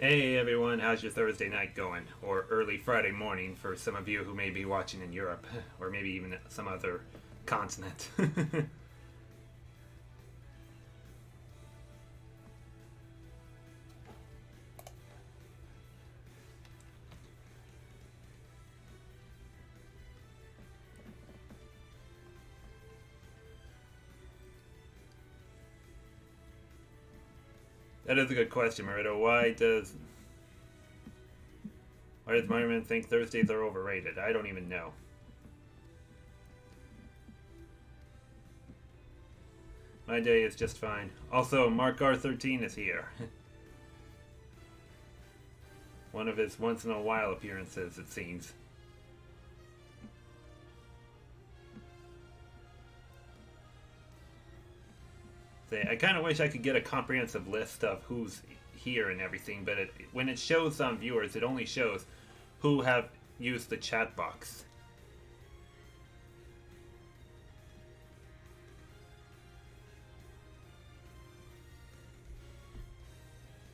Hey everyone, how's your Thursday night going? Or early Friday morning for some of you who may be watching in Europe, or maybe even some other continent. That is a good question, Marito. Why does Myron think Thursdays are overrated? I don't even know. My day is just fine. Also, Mark R13 is here. One of his once-in-a-while appearances, it seems. I kind of wish I could get a comprehensive list of who's here and everything, but when it shows on viewers, it only shows who have used the chat box.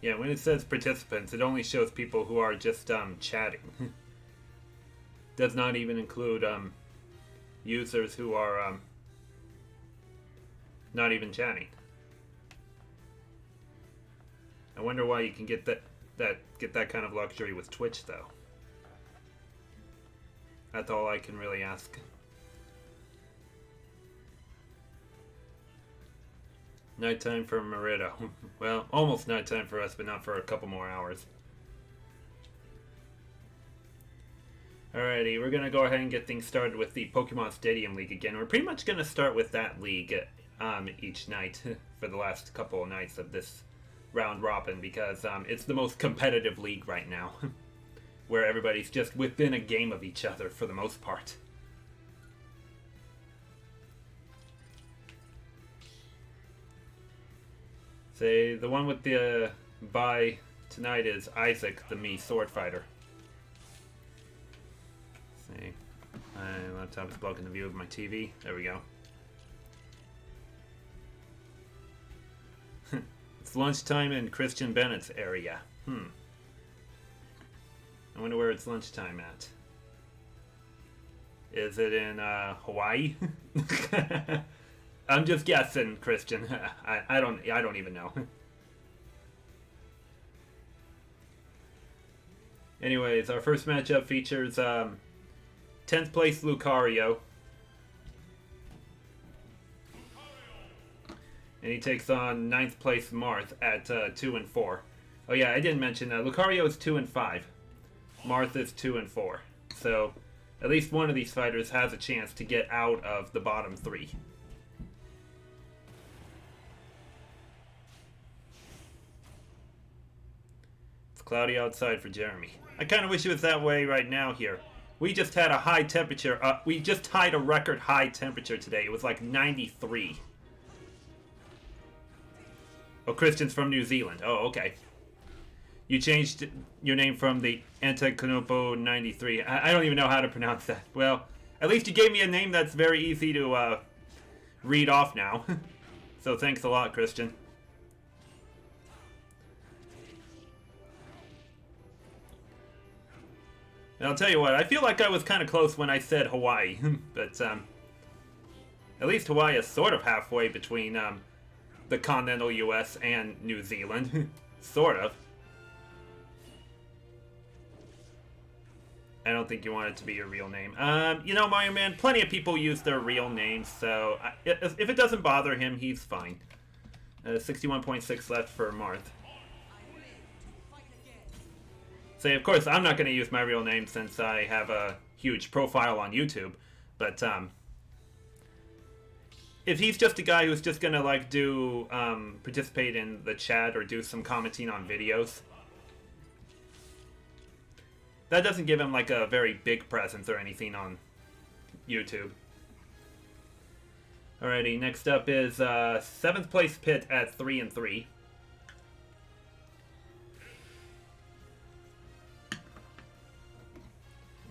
Yeah, when it says participants, it only shows people who are just chatting. Does not even include users who are not even chatting. I wonder why you can get that kind of luxury with Twitch, though. That's all I can really ask. Nighttime for Merida. Well, almost nighttime for us, but not for a couple more hours. Alrighty, we're gonna go ahead and get things started with the Pokemon Stadium League again. We're pretty much gonna start with that league each night for the last couple of nights of this round robin, because it's the most competitive league right now, where everybody's just within a game of each other for the most part. Say, the one with the bye tonight is Isaac, the Mii sword fighter. See, my laptop is blocking the view of my TV. There we go. It's lunchtime in Christian Bennett's area. I wonder where it's lunchtime at. Is it in Hawaii? I'm just guessing, Christian. I don't even know. Anyways, our first matchup features 10th place Lucario. And he takes on 9th place Marth at 2 and 4. Oh yeah, I didn't mention that. Lucario is 2 and 5. Marth is 2 and 4. So at least one of these fighters has a chance to get out of the bottom 3. It's cloudy outside for Jeremy. I kind of wish it was that way right now here. We just had a high temperature. We just tied a record high temperature today. It was like 93. Oh, Christian's from New Zealand. Oh, okay. You changed your name from the Antetokounmpo 93. I don't even know how to pronounce that. Well, at least you gave me a name that's very easy to read off now. So thanks a lot, Christian. And I'll tell you what, I feel like I was kind of close when I said Hawaii. But at least Hawaii is sort of halfway between the continental US and New Zealand. Sort of. I don't think you want it to be your real name. You know, Mario Man, plenty of people use their real names, so if it doesn't bother him, he's fine. 61.6 left for Marth. Say, of course, I'm not going to use my real name since I have a huge profile on YouTube, but if he's just a guy who's just going to, like, participate in the chat or do some commenting on videos, that doesn't give him, like, a very big presence or anything on YouTube. Alrighty, next up is 7th place Pit at 3 and 3.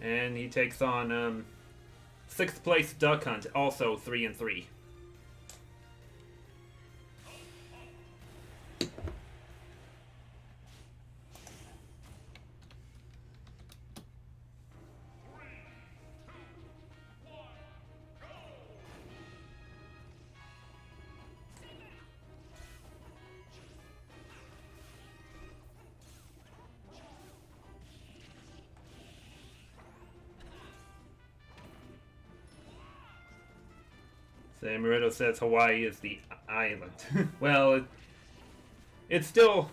And he takes on 6th place Duck Hunt, also 3 and 3. Say Morito says Hawaii is the island. Well, it still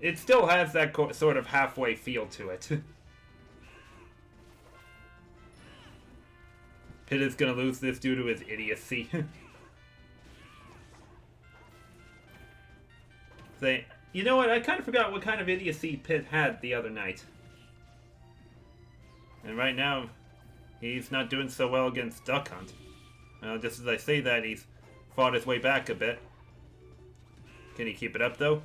has that sort of halfway feel to it. Pitt is gonna lose this due to his idiocy. Say, you know what? I kind of forgot what kind of idiocy Pitt had the other night. And right now, he's not doing so well against Duck Hunt. Just as I say that, he's fought his way back a bit. Can he keep it up, though?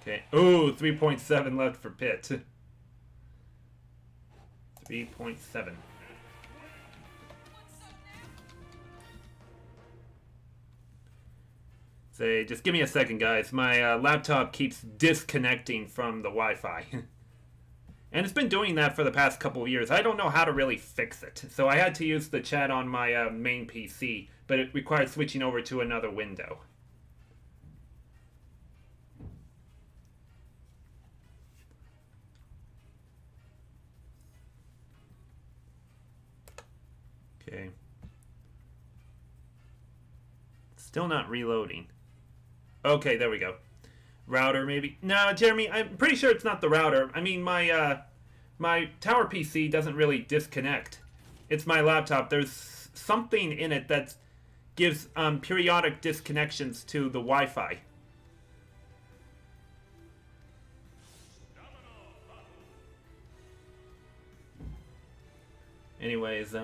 Okay. Ooh, 3.7 left for Pitt. 3.7. Say, just give me a second, guys. My laptop keeps disconnecting from the Wi-Fi. And it's been doing that for the past couple of years. I don't know how to really fix it. So I had to use the chat on my main PC, but it required switching over to another window. Okay. Still not reloading. Okay, there we go. Router, maybe? No, Jeremy, I'm pretty sure it's not the router. I mean, my tower PC doesn't really disconnect. It's my laptop. There's something in it that gives periodic disconnections to the Wi-Fi. Anyways,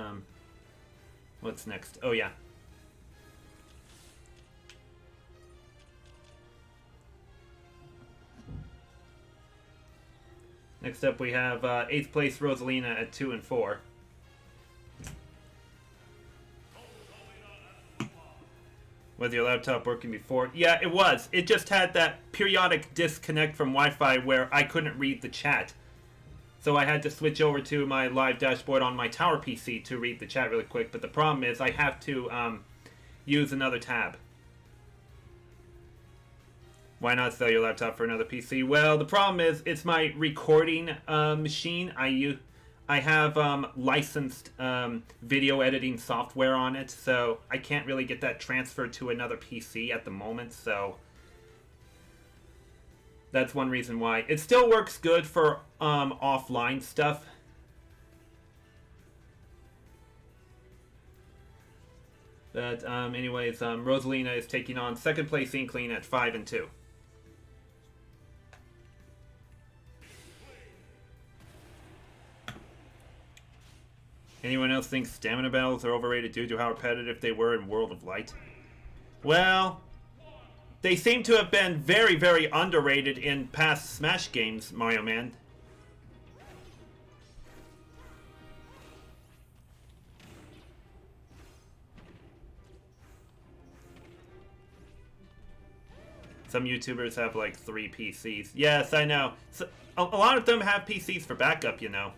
what's next? Oh, yeah. Next up, we have 8th place Rosalina at 2 and 4. Was your laptop working before? Yeah, it was. It just had that periodic disconnect from Wi-Fi where I couldn't read the chat. So I had to switch over to my live dashboard on my tower PC to read the chat really quick. But the problem is I have to use another tab. Why not sell your laptop for another PC? Well, the problem is it's my recording machine. I have licensed video editing software on it, so I can't really get that transferred to another PC at the moment, so that's one reason why. It still works good for offline stuff. But anyways, Rosalina is taking on 2nd place Inkling at 5 and 2. Anyone else think stamina battles are overrated due to how repetitive they were in World of Light? Well, they seem to have been very, very underrated in past Smash games, Mario Man. Some YouTubers have like 3 PCs. Yes, I know. So, a lot of them have PCs for backup, you know.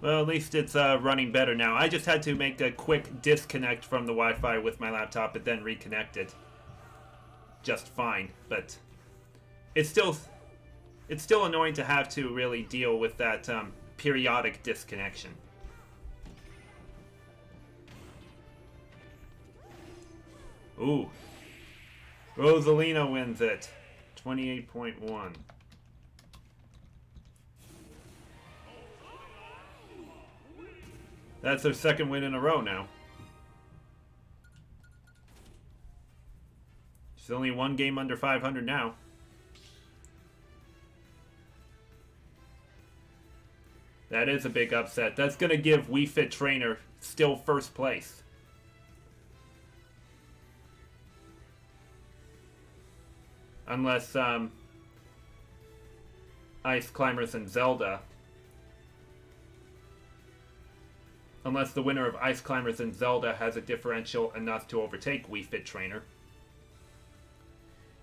Well, at least it's running better now. I just had to make a quick disconnect from the Wi-Fi with my laptop and then reconnect it. Just fine, but it's still annoying to have to really deal with that periodic disconnection. Ooh. Rosalina wins it. 28.1. That's their 2nd win in a row now. She's only 1 game under 500 now. That is a big upset. That's going to give Wii Fit Trainer still 1st place. Unless Ice Climbers and Zelda. Unless the winner of Ice Climbers and Zelda has a differential enough to overtake Wii Fit Trainer.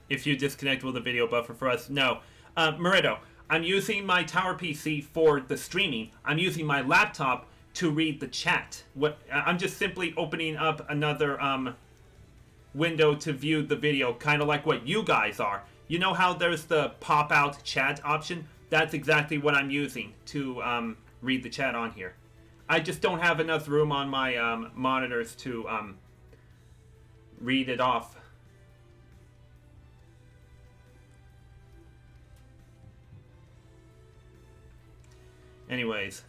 If you disconnect, will the video buffer for us? No. Merito, I'm using my tower PC for the streaming. I'm using my laptop to read the chat. I'm just simply opening up another window to view the video, kind of like what you guys are. You know how there's the pop-out chat option? That's exactly what I'm using to read the chat on here. I just don't have enough room on my monitors to read it off. Anyways.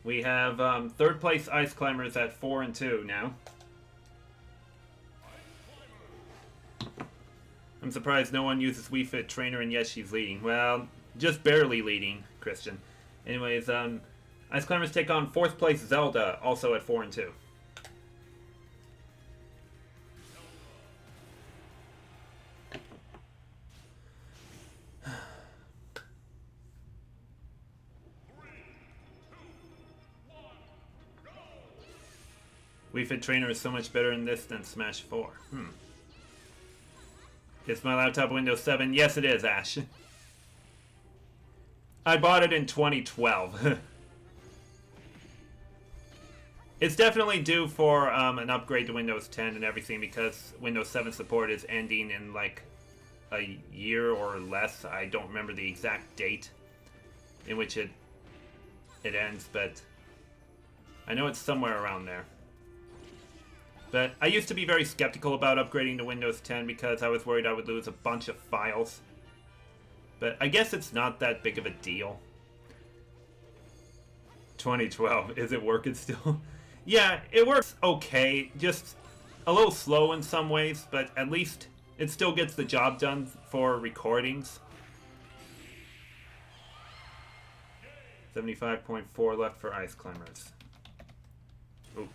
We have third place Ice Climbers at 4 and 2 now. I'm surprised no one uses Wii Fit Trainer, and yes, she's leading. Well, just barely leading, Christian. Anyways, Ice Climbers take on 4th place Zelda, also at 4 and 2. Wii Fit Trainer is so much better in this than Smash 4. Is my laptop Windows 7? Yes, it is, Ash. I bought it in 2012. It's definitely due for an upgrade to Windows 10 and everything, because Windows 7 support is ending in like a year or less. I don't remember the exact date in which it ends, but I know it's somewhere around there. But I used to be very skeptical about upgrading to Windows 10 because I was worried I would lose a bunch of files. But I guess it's not that big of a deal. 2012, is it working still? Yeah, it works okay, just a little slow in some ways, but at least it still gets the job done for recordings. 75.4 left for Ice Climbers. Ooh.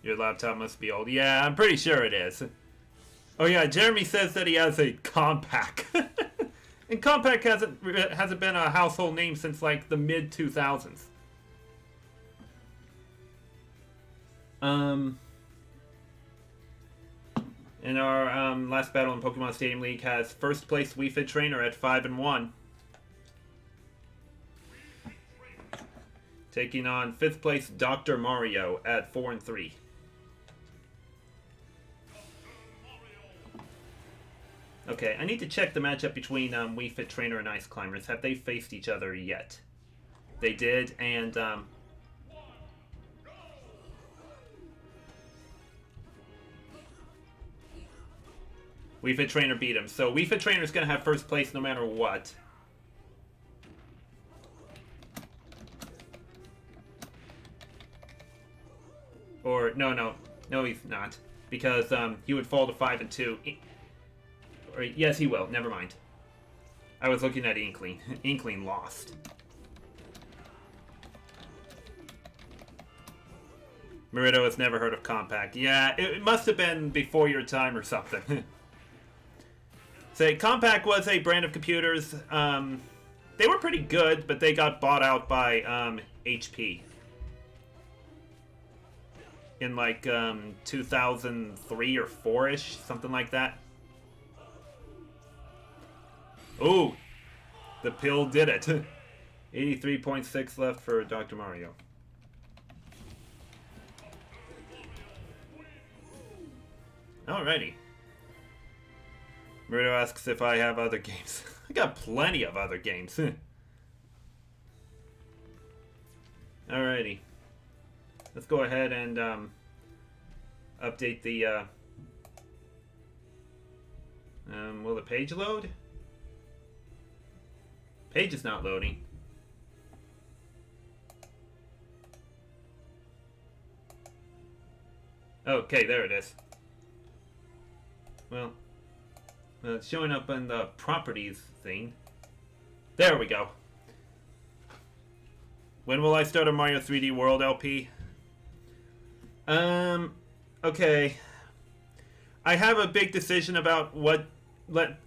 Your laptop must be old. Yeah, I'm pretty sure it is. Oh yeah, Jeremy says that he has a Compact. And Compact hasn't been a household name since like the mid 2000s. And our last battle in Pokemon Stadium League has first place Wii Fit Trainer at 5 and 1. Taking on 5th place Dr. Mario at 4 and 3. Okay, I need to check the matchup between Wii Fit Trainer and Ice Climbers. Have they faced each other yet? They did, and Wii Fit Trainer beat him. So Wii Fit Trainer is going to have first place no matter what. Or, no, he's not. Because he would fall to 5 and 2. Or, yes, he will. Never mind. I was looking at Inkling. Inkling lost. Merito has never heard of Compact. Yeah, it must have been before your time or something. Say, Compact was a brand of computers. They were pretty good, but they got bought out by HP. In like 2003 or 4-ish, something like that. Ooh, the pill did it. 83.6 left for Dr. Mario. Alrighty. Merito asks if I have other games. I got plenty of other games. Alrighty. Let's go ahead and update the... will the page load? Page is not loading. Okay, there it is. Well, it's showing up in the properties thing. There we go. When will I start a Mario 3D World LP? Okay. I have a big decision about what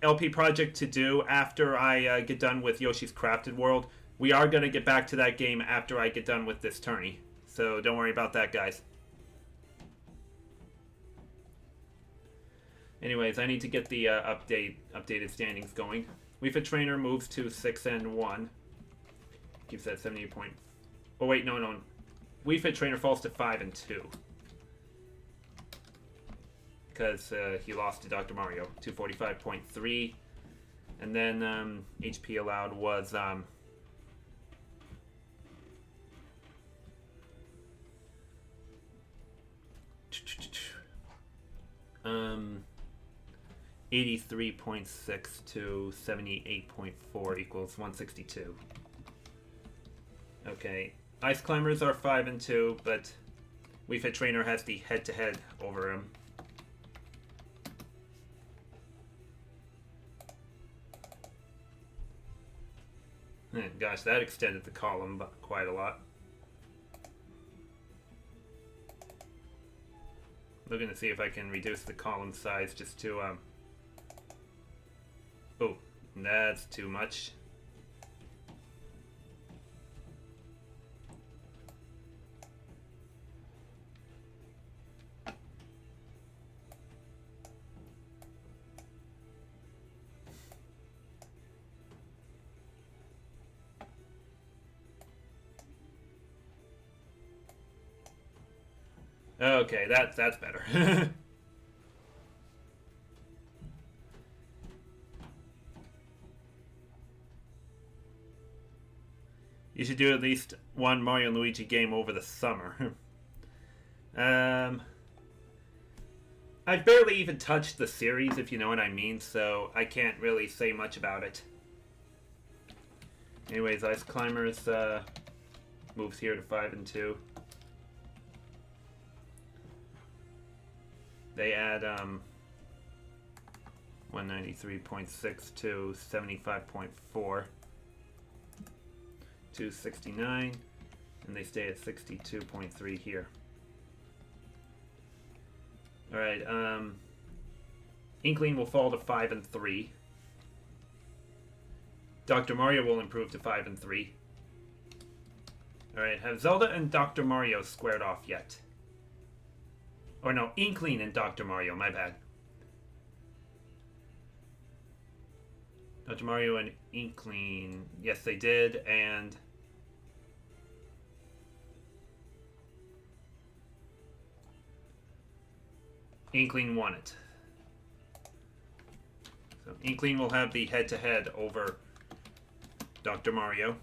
LP project to do after I get done with Yoshi's Crafted World. We are going to get back to that game after I get done with this tourney. So don't worry about that, guys. Anyways, I need to get the updated standings going. Wii Fit Trainer moves to 6-1. Keeps that 78 point. Oh wait, no. Wii Fit Trainer falls to 5-2. Because he lost to Dr. Mario, 245.3. And then HP allowed was 83.6 to 78.4 equals 162. Okay, Ice Climbers are 5-2, but Wii Fit Trainer has the head-to-head over him. Gosh, that extended the column quite a lot. Looking to see if I can reduce the column size just to oh, that's too much. Okay, that's better. You should do at least one Mario and Luigi game over the summer. I've barely even touched the series, if you know what I mean, so I can't really say much about it. Anyways, Ice Climbers moves here to 5-2. They add 193.6 to 75.4 to 69, and they stay at 62.3 here. Alright, Inkling will fall to 5-3. Dr. Mario will improve to 5-3. Alright, have Zelda and Dr. Mario squared off yet? Or no, Inkling and Dr. Mario, my bad. Dr. Mario and Inkling, yes they did, and Inkling won it. So Inkling will have the head-to-head over Dr. Mario.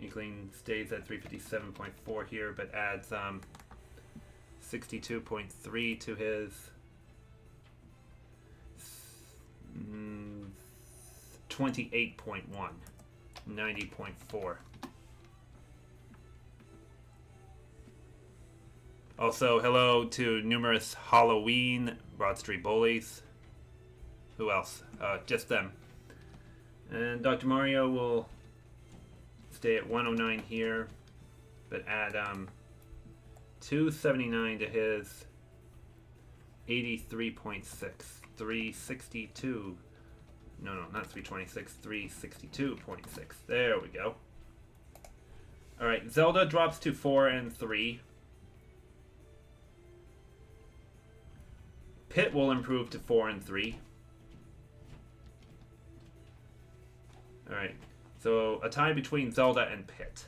Inkling stays at 357.4 here, but adds 62.3 to his 28.1, 90.4. Also, hello to numerous Halloween Broad Street Bullies. Who else? Just them. And Dr. Mario will stay at 109 here, but add 279 to his 83.6, 362. No, not 326, 362.6. There we go. Alright, Zelda drops to 4-3. Pit will improve to 4-3. Alright, so a tie between Zelda and Pit.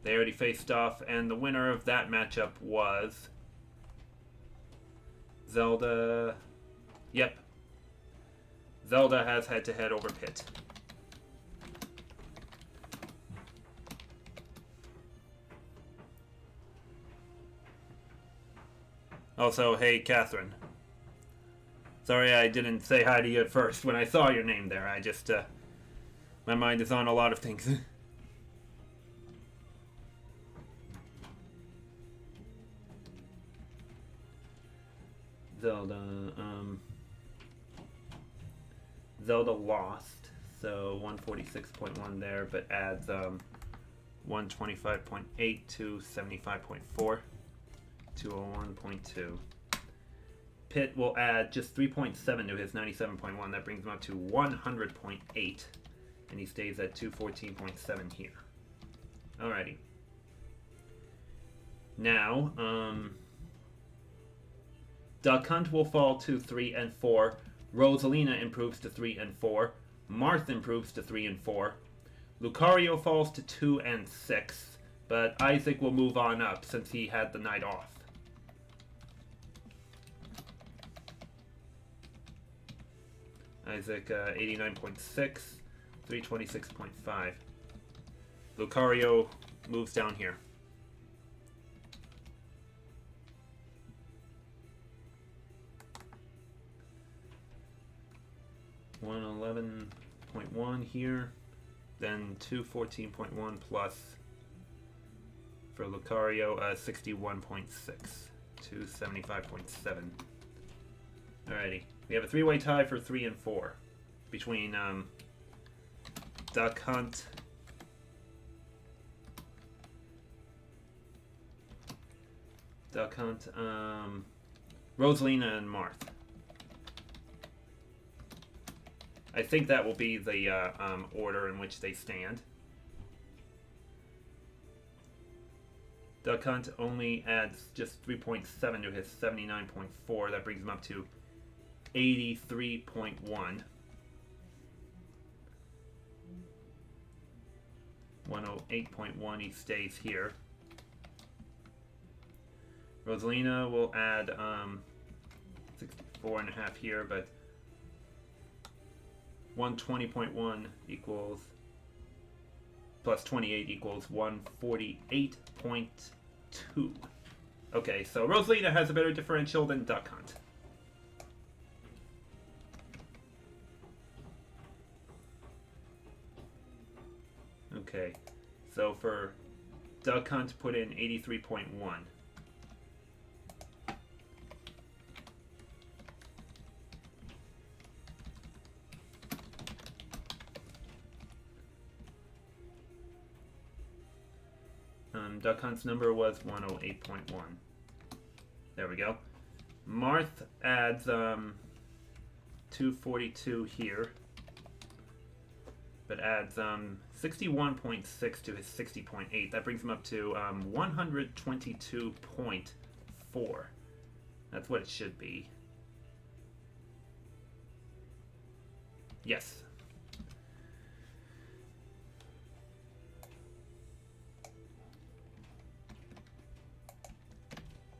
They already faced off, and the winner of that matchup was Zelda. Yep. Zelda has head-to-head over Pit. Also, hey, Catherine. Sorry I didn't say hi to you at first when I saw your name there. I just, my mind is on a lot of things. Zelda, Zelda lost, so 146.1 there, but adds 125.8 to 75.4, 201.2. Pitt will add just 3.7 to his 97.1. That brings him up to 100.8, and he stays at 214.7 here. Alrighty. Now, Duck Hunt will fall to 3 and 4. Rosalina improves to 3 and 4. Marth improves to 3 and 4. Lucario falls to 2 and 6. But Isaac will move on up since he had the night off. Isaac 89.6, 326.5. Lucario moves down here. $111.1 here, then 214.1 plus for Lucario 61.6, 275.7. Alrighty, we have a three-way tie for 3 and 4 between Duck Hunt, Rosalina, and Marth. I think that will be the order in which they stand. Duck Hunt only adds just 3.7 to his 79.4. That brings him up to 83.1. 108.1, he stays here. Rosalina will add 64.5 here, but 120.1 equals plus 28 equals 148.2. Okay, so Rosalina has a better differential than Duck Hunt. Okay, so for Duck Hunt, put in 83.1. Duck Hunt's number was 108.1. There we go. Marth adds 242 here, but adds 61.6 to his 60.8. That brings him up to 122.4. That's what it should be. Yes.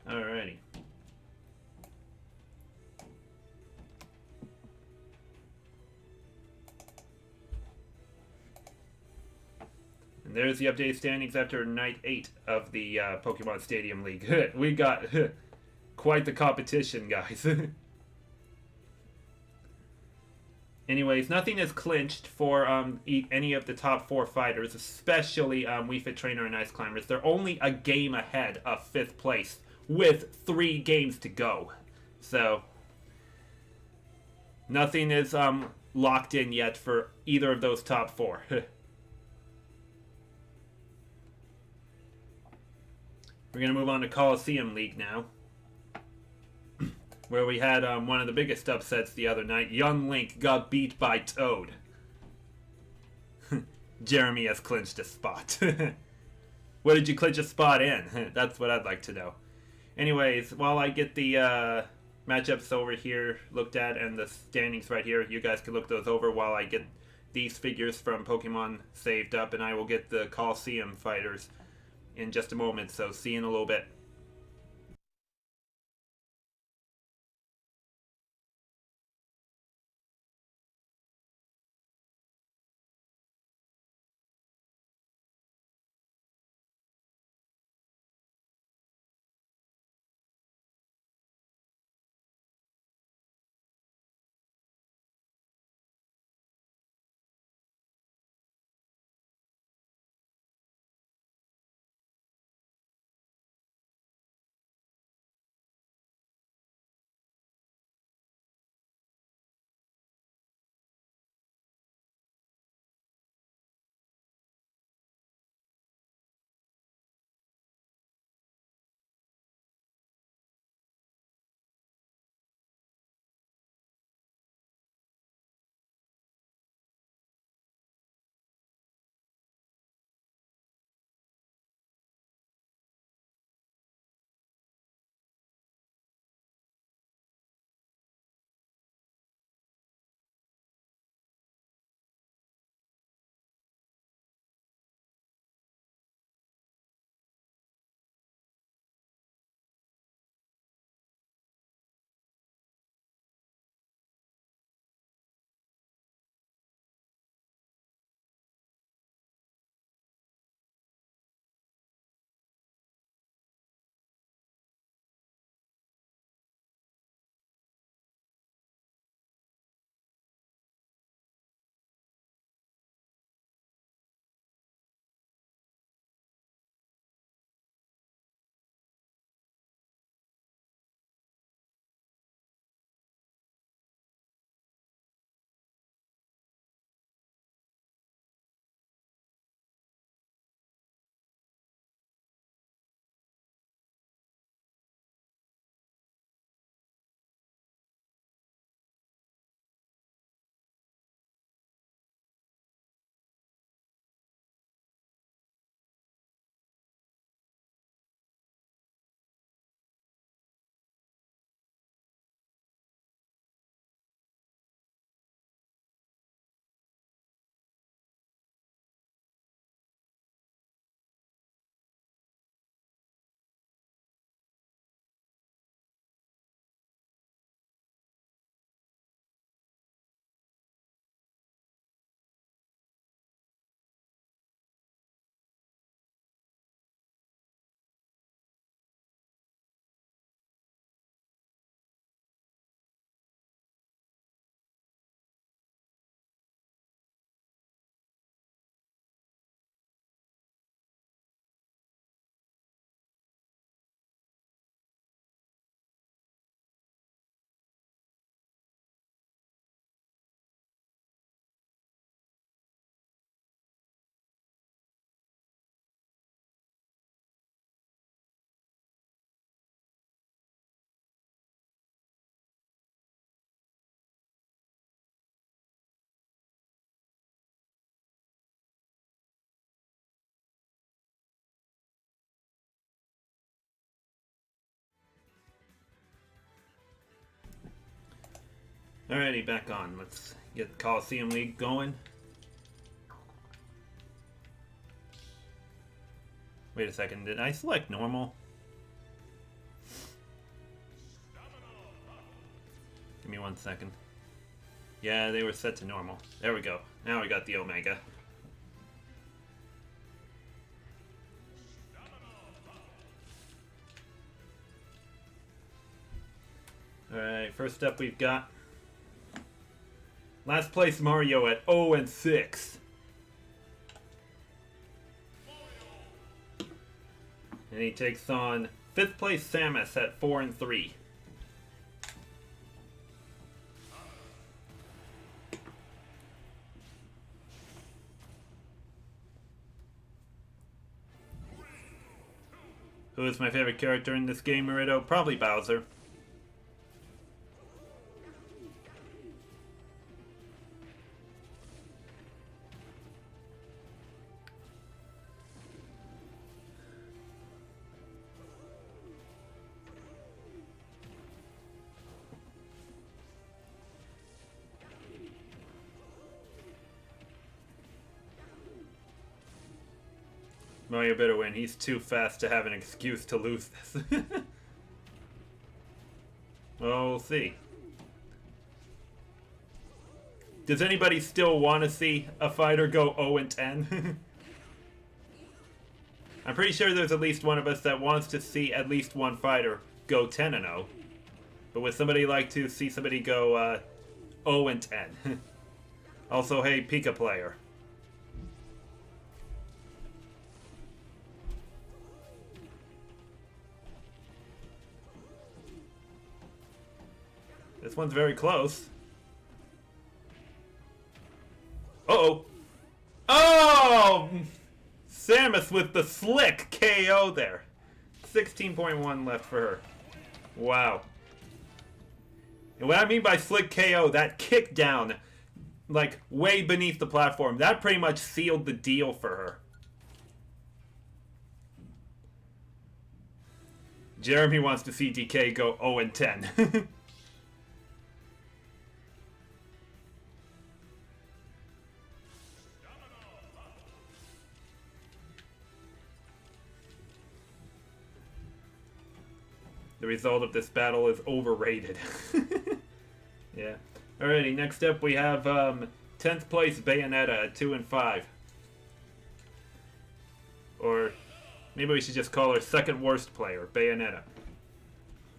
Alrighty. And there's the updated standings after Night 8 of the Pokemon Stadium League. We got quite the competition, guys. Anyways, nothing is clinched for any of the top 4 fighters, especially Wii Fit Trainer and Ice Climbers. They're only a game ahead of 5th place with 3 games to go. So, nothing is locked in yet for either of those top 4. We're going to move on to Colosseum League now, where we had one of the biggest upsets the other night. Young Link got beat by Toad. Jeremy has clinched a spot. What did you clinch a spot in? That's what I'd like to know. Anyways, while I get the matchups over here looked at and the standings right here, you guys can look those over while I get these figures from Pokemon saved up, and I will get the Colosseum fighters in just a moment, so see you in a little bit. Alrighty, back on. Let's get the Colosseum League going. Wait a second, did I select normal? Give me 1 second. Yeah, they were set to normal. There we go. Now we got the Omega. Alright, first up we've got last place Mario at 0-6. And he takes on 5th place Samus at 4-3. Who is my favorite character in this game, Marito? Probably Bowser. Mario better win. He's too fast to have an excuse to lose this. Well, we'll see. Does anybody still want to see a fighter go 0-10? I'm pretty sure there's at least one of us that wants to see at least one fighter go 10-0. But would somebody like to see somebody go 0-10? Also, hey, Pika player. This one's very close. Uh-oh. Oh! Samus with the slick KO there. 16.1 left for her. Wow. And what I mean by slick KO, that kick down, like, way beneath the platform, that pretty much sealed the deal for her. Jeremy wants to see DK go 0-10. The result of this battle is overrated. Yeah. Alrighty, next up we have 10th place Bayonetta at 2-5. Or maybe we should just call her second worst player, Bayonetta.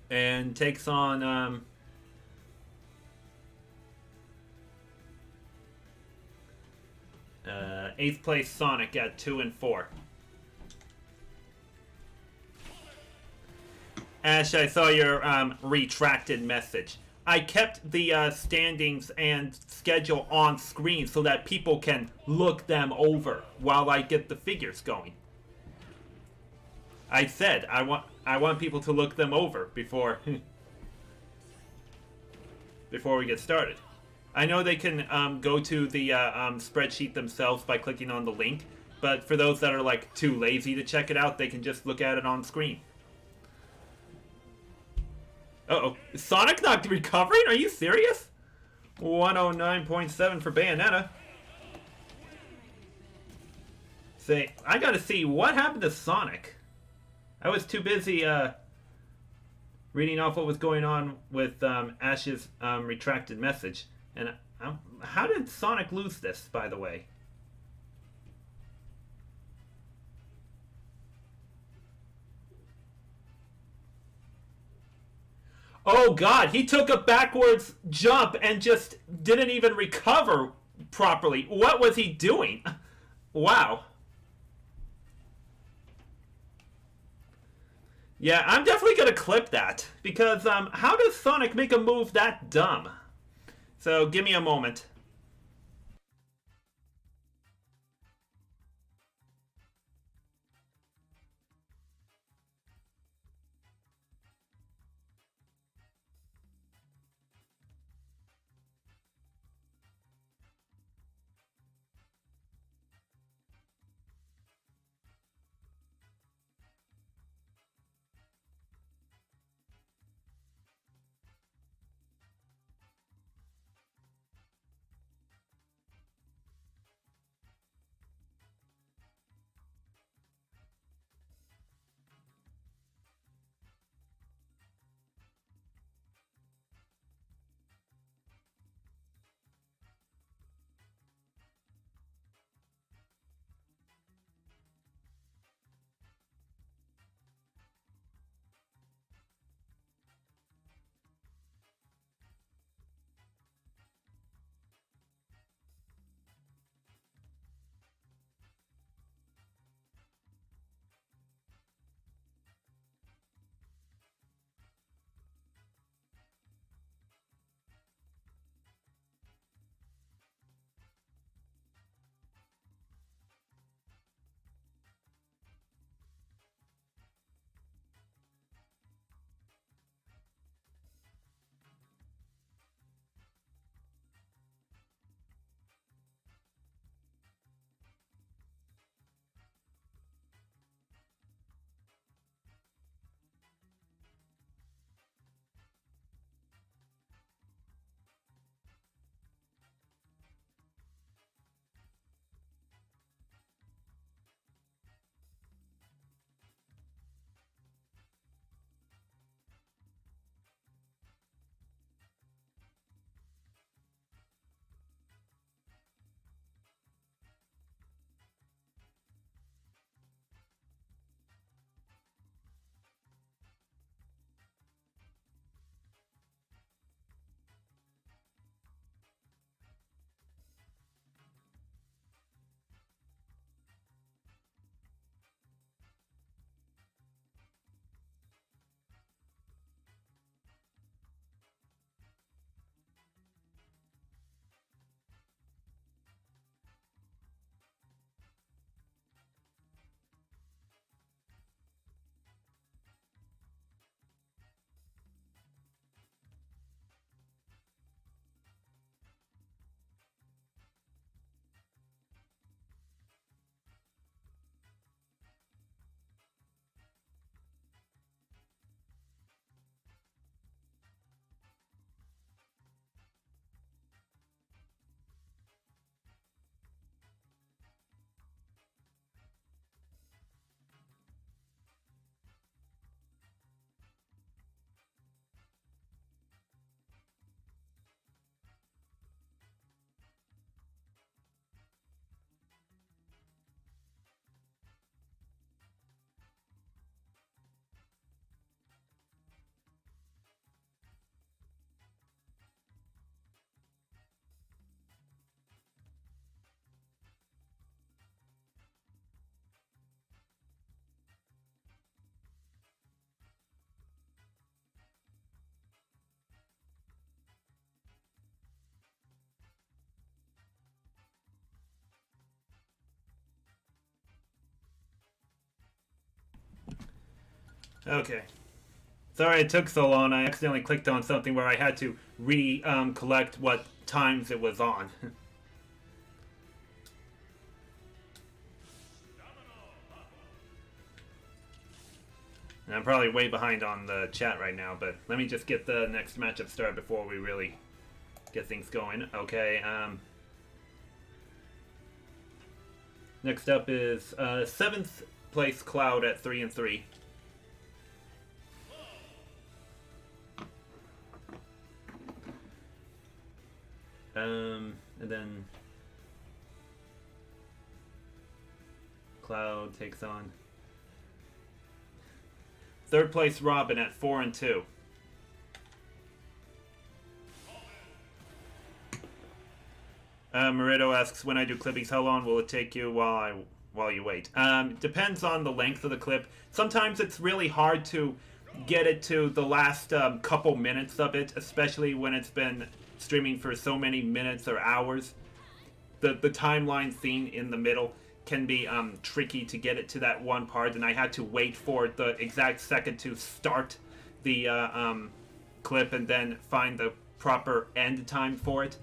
And takes on 8th place Sonic at 2-4. Ash, I saw your retracted message. I kept the standings and schedule on screen so that people can look them over while I get the figures going. I said I want people to look them over before before we get started. I know they can go to the spreadsheet themselves by clicking on the link, but for those that are like too lazy to check it out, they can just look at it on screen. Uh-oh. Is Sonic not recovering? Are you serious? 109.7 for Bayonetta. Say, I gotta see what happened to Sonic. I was too busy reading off what was going on with Ash's retracted message. And how did Sonic lose this, by the way? Oh god, he took a backwards jump and just didn't even recover properly. What was he doing? Wow. Yeah, I'm definitely going to clip that. Because how does Sonic make a move that dumb? So give me a moment. Okay. Sorry it took so long. I accidentally clicked on something where I had to collect what times it was on. And I'm probably way behind on the chat right now, but let me just get the next matchup started before we really get things going. Okay, next up is 7th place Cloud at 3-3. And then Cloud takes on 3rd place Robin at 4-2. Marito asks, when I do clippings, how long will it take you while you wait? Depends on the length of the clip. Sometimes it's really hard to get it to the last couple minutes of it, especially when it's been streaming for so many minutes or hours. The timeline scene in the middle can be tricky to get it to that one part, and I had to wait for the exact second to start the clip and then find the proper end time for it.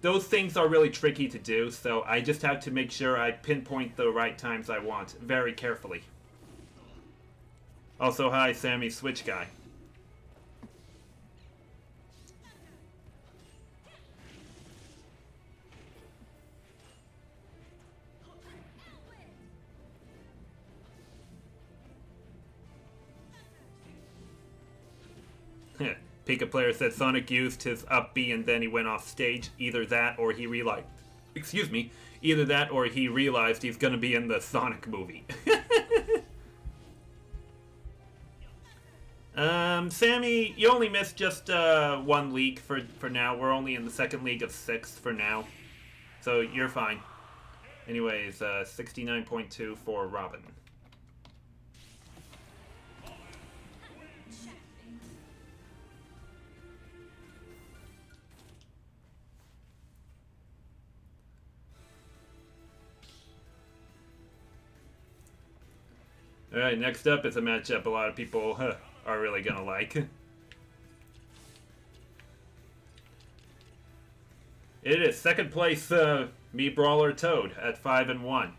Those things are really tricky to do, so I just have to make sure I pinpoint the right times I want very carefully. Also, hi, Sammy Switch Guy. Pika player said Sonic used his up B and then he went off stage. Either that or he realized... Excuse me. Either that or he realized he's gonna be in the Sonic movie. Sammy, you only missed just one league for now. We're only in the 2nd league of 6 for now. So you're fine. Anyways, 69.2 for Robin. Alright, next up is a matchup a lot of people are really gonna like. It is 2nd place Me Brawler Toad at 5-1.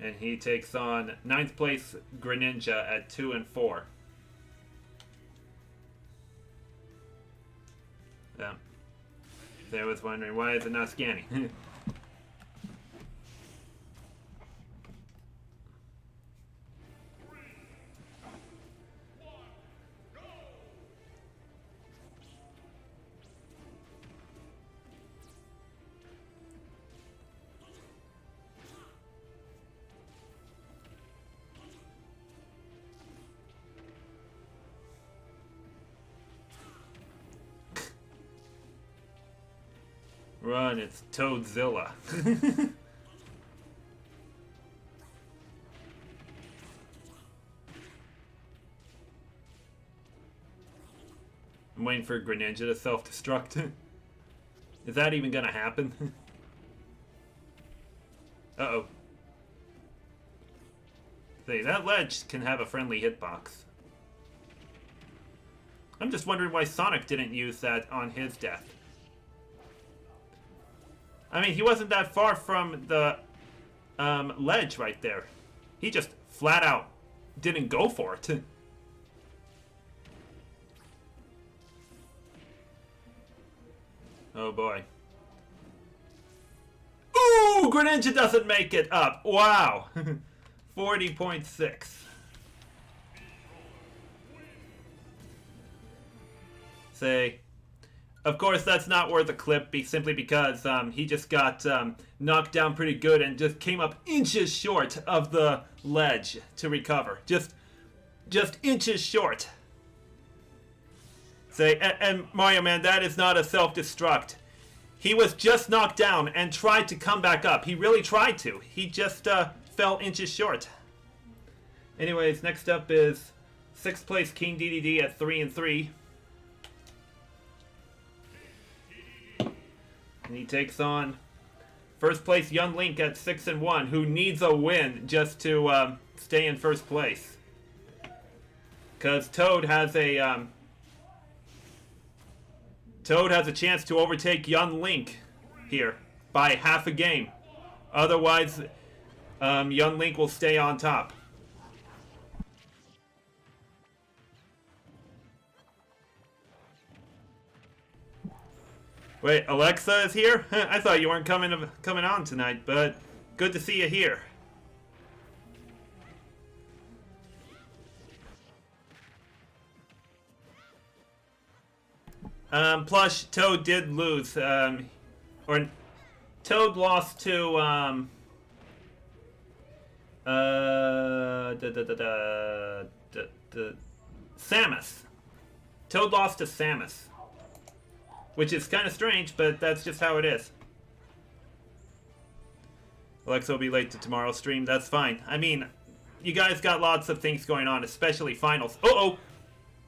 And he takes on 9th place Greninja at 2-4. Yeah. They was wondering, why is it not scanning? Run, it's Toadzilla. I'm waiting for Greninja to self-destruct. Is that even gonna happen? Uh-oh. See, that ledge can have a friendly hitbox. I'm just wondering why Sonic didn't use that on his death. I mean, he wasn't that far from the ledge right there. He just flat out didn't go for it. Oh boy. Ooh, Greninja doesn't make it up. Wow. 40.6. Say... Of course, that's not worth a clip, simply because he just got knocked down pretty good and just came up inches short of the ledge to recover. Just inches short. Say, and Mario Man, that is not a self-destruct. He was just knocked down and tried to come back up. He really tried to. He just fell inches short. Anyways, next up is 6th place King DDD at 3-3. And he takes on First place Young Link at 6-1, who needs a win just to stay in first place. Because Toad has a chance to overtake Young Link here by half a game. Otherwise, Young Link will stay on top. Wait, Alexa is here? I thought you weren't coming on tonight, but good to see you here. Plus, Toad did lose, or Toad lost to Samus. Toad lost to Samus. Which is kind of strange, but that's just how it is. Alexa will be late to tomorrow's stream. That's fine. I mean, you guys got lots of things going on, especially finals. Uh-oh!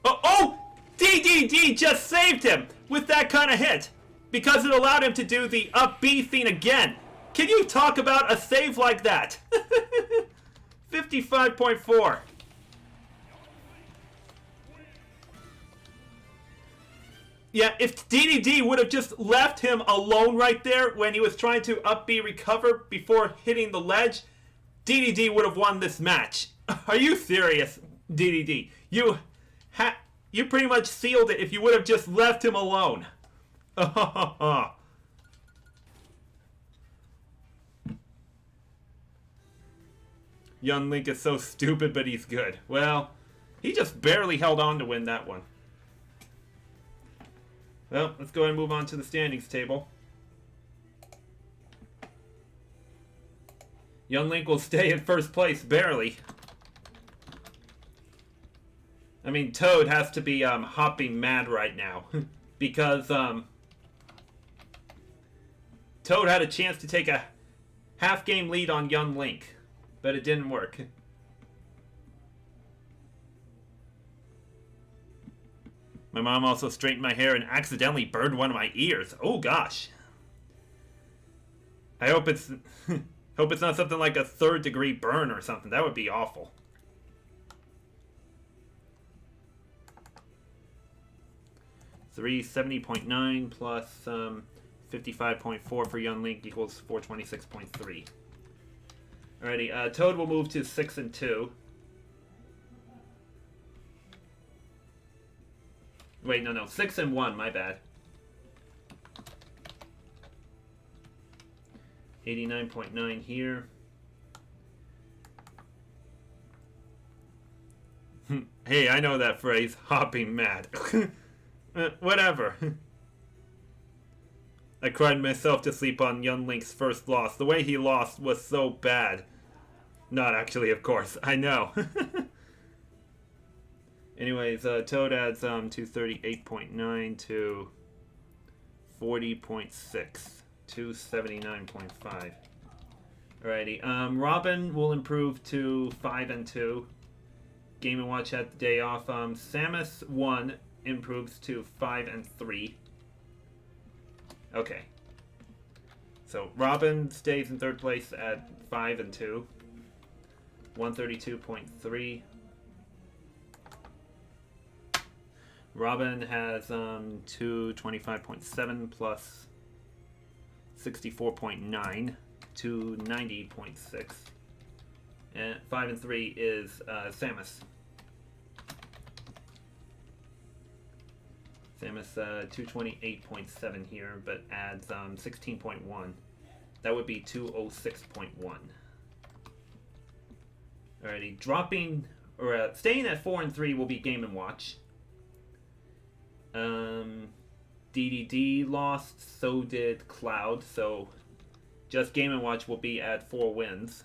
Oh! DDD just saved him with that kind of hit. Because it allowed him to do the up B thing again. Can you talk about a save like that? 55.4. Yeah, if DDD would have just left him alone right there when he was trying to up B recover before hitting the ledge, DDD would have won this match. Are you serious, DDD? You pretty much sealed it if you would have just left him alone. Young Link is so stupid, but he's good. Well, he just barely held on to win that one. Well, let's go ahead and move on to the standings table. Young Link will stay in first place, barely. I mean, Toad has to be hopping mad right now. Because Toad had a chance to take a half-game lead on Young Link. But it didn't work. My mom also straightened my hair and accidentally burned one of my ears. Oh gosh. I hope it's hope it's not something like a 3rd-degree burn or something. That would be awful. $370.9 plus 55.4 for Young Link equals 426.3. Alrighty, Toad will move to 6-2. Wait, no, 6-1, my bad. 89.9 here. Hey, I know that phrase, hopping mad. Whatever. I cried myself to sleep on Young Link's first loss. The way he lost was so bad. Not actually, of course. I know. Anyways, Toad adds 238.9 to 40.6. 279.5. Alrighty, Robin will improve to 5-2. Game & Watch had the day off. Samus 1 improves to 5-3. Okay. So Robin stays in 3rd place at 5-2. 132.3. Robin has 225.7 plus 64.9 to 90.6. And 5-3 is Samus. Samus 228.7 here, but adds 16.1. That would be 206.1. Alrighty, dropping or staying at 4-3 will be Game & Watch. DDD lost, so did Cloud, so just Game & Watch will be at 4 wins.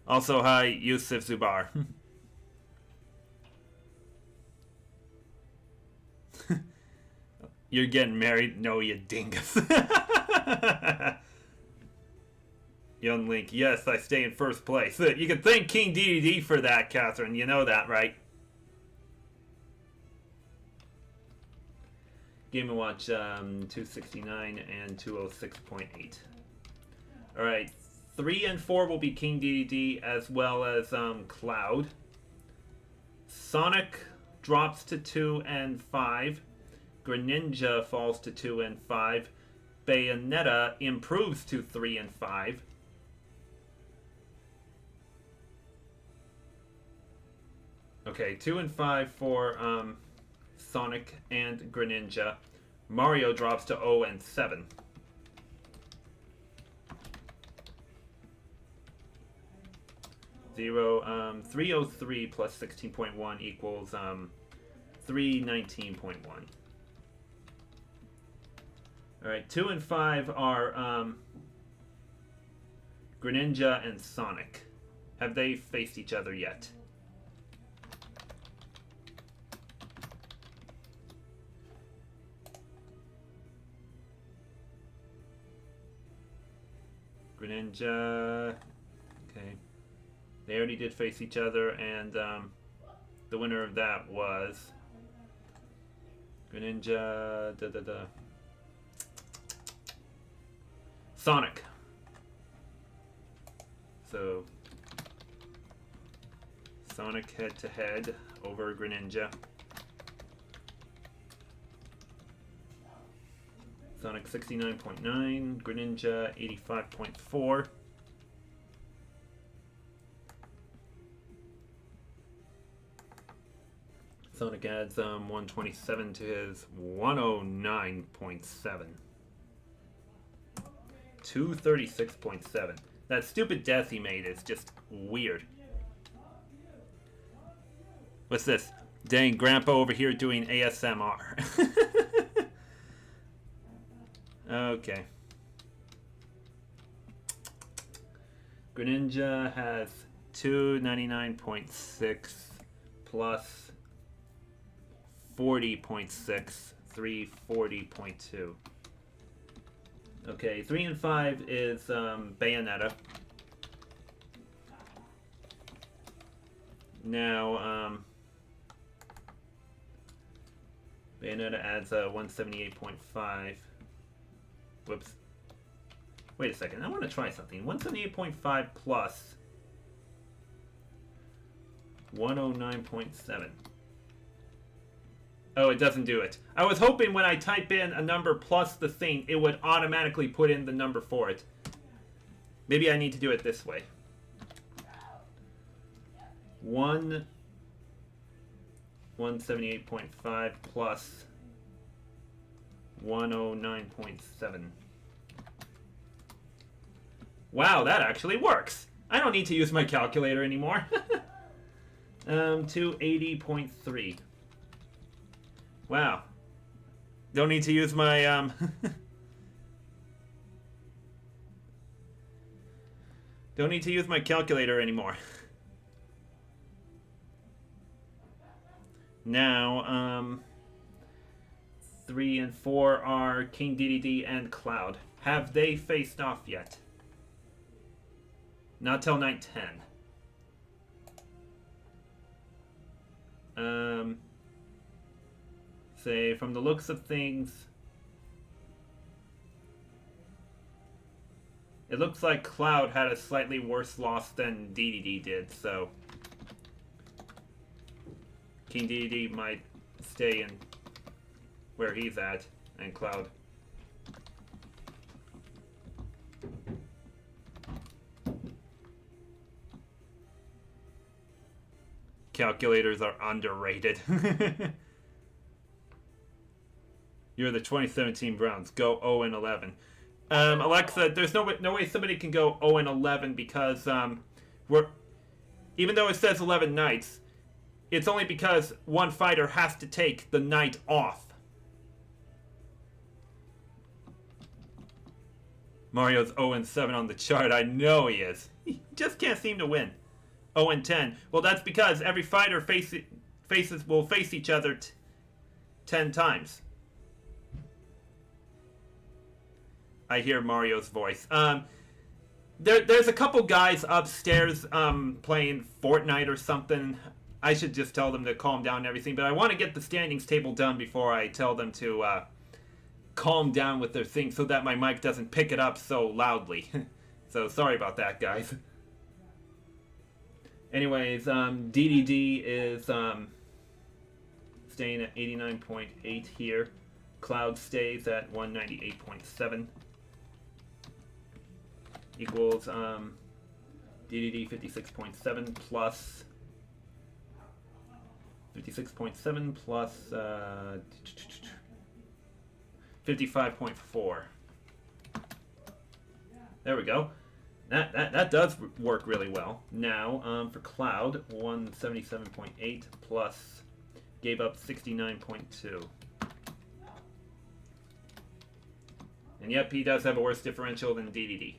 Also, hi, Yusuf Zubar. You're getting married? No, you dingus. Young Link, yes, I stay in first place. You can thank King DDD for that, Catherine. You know that, right? Game & Watch 269 and 206.8. Alright, 3 and 4 will be King DDD as well as Cloud. Sonic drops to 2 and 5. Greninja falls to 2 and 5. Bayonetta improves to 3 and 5. Okay, 2 and 5 for Sonic and Greninja. Mario drops to 0 and 7. Zero, 303 plus 16.1 equals 319.1. Alright, 2 and 5 are Greninja and Sonic. Have they faced each other yet? Greninja. Okay. They already did face each other, and the winner of that was Greninja. Sonic. So Sonic head to head over Greninja. Sonic 69.9, Greninja 85.4. Sonic adds 127 to his 109.7. 236.7. That stupid death he made is just weird. What's this? Dang, Grandpa over here doing ASMR. Okay. Greninja has 299.6 plus 40.6, 340.2. Okay, 3 and 5 is Bayonetta. Now, Bayonetta adds 178.5. Whoops. Wait a second, I want to try something. 178.5 plus 109.7. Oh, it doesn't do it. I was hoping when I type in a number plus the thing, it would automatically put in the number for it. Maybe I need to do it this way. 178.5 plus 109.7. Wow, that actually works. I don't need to use my calculator anymore. 280.3. Wow. Don't need to use my don't need to use my calculator anymore. Now, 3 and 4 are King DDD and Cloud. Have they faced off yet? Not till night 10. Say, from the looks of things, it looks like Cloud had a slightly worse loss than DDD did, so King DDD might stay in where he's at, and Cloud. Calculators are underrated. You're the 2017 Browns. Go 0 and 11. Alexa, there's no way somebody can go 0 and 11 because even though it says 11 nights, it's only because one fighter has to take the night off. Mario's 0 and 7 on the chart. I know he is. He just can't seem to win. 0 and 10. Well, that's because every fighter will face each other 10 times. I hear Mario's voice. There's a couple guys upstairs playing Fortnite or something. I should just tell them to calm down and everything, but I want to get the standings table done before I tell them to calm down with their thing so that my mic doesn't pick it up so loudly. So sorry about that, guys. Anyways, DDD is staying at 89.8 here. Cloud stays at 198.7. Equals DDD 56.7 plus 56.7 plus 55.4. There we go. That does work really well. Now for Cloud, 177.8 plus gave up 69.2. And yep, he does have a worse differential than DDD.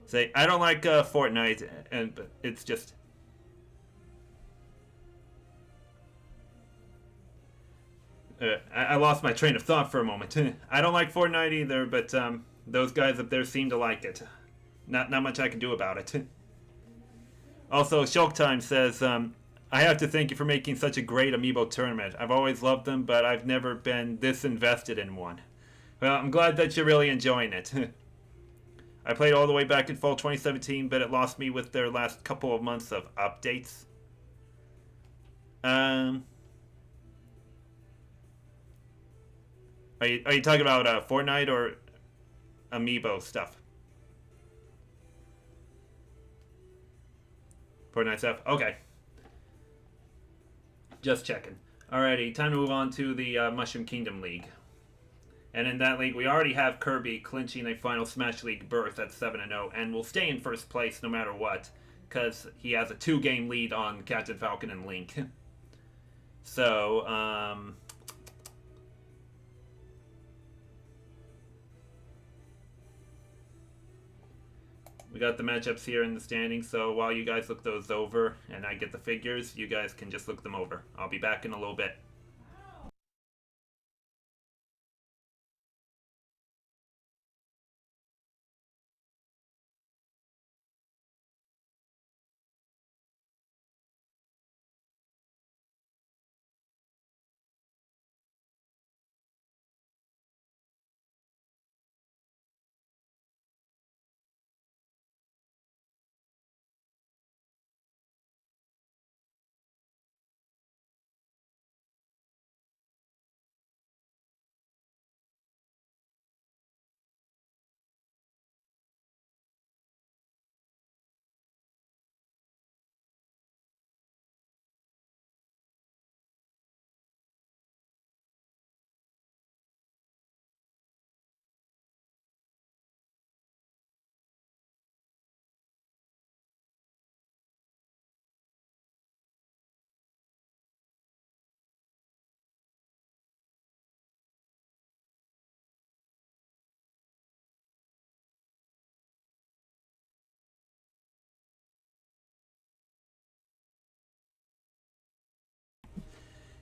Say, I don't like Fortnite, and it's just... I lost my train of thought for a moment. I don't like Fortnite either, but those guys up there seem to like it. Not much I can do about it. Also, Shulktime says, I have to thank you for making such a great amiibo tournament. I've always loved them, but I've never been this invested in one. Well, I'm glad that you're really enjoying it. I played all the way back in fall 2017, but it lost me with their last couple of months of updates. Are you talking about Fortnite or amiibo stuff? Fortnite stuff? Okay. Just checking. Alrighty, time to move on to the Mushroom Kingdom League. And in that league, we already have Kirby clinching a final Smash League berth at 7-0, and will stay in first place no matter what, because he has a 2-game lead on Captain Falcon and Link. So, we got the matchups here in the standings, so while you guys look those over and I get the figures, you guys can just look them over. I'll be back in a little bit.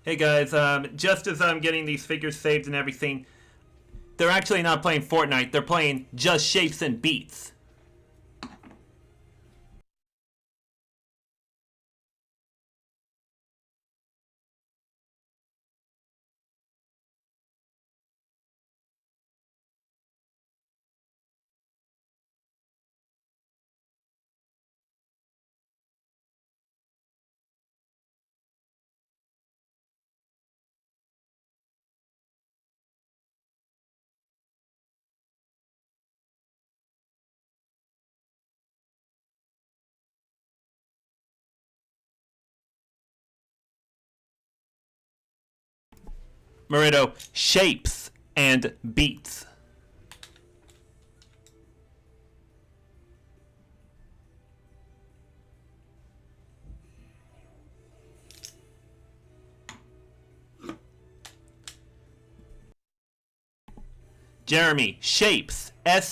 Hey guys, just as I'm getting these figures saved and everything, they're actually not playing Fortnite, they're playing Just Shapes and Beats. Morito, Shapes and Beats. Jeremy, Shapes, Shapes,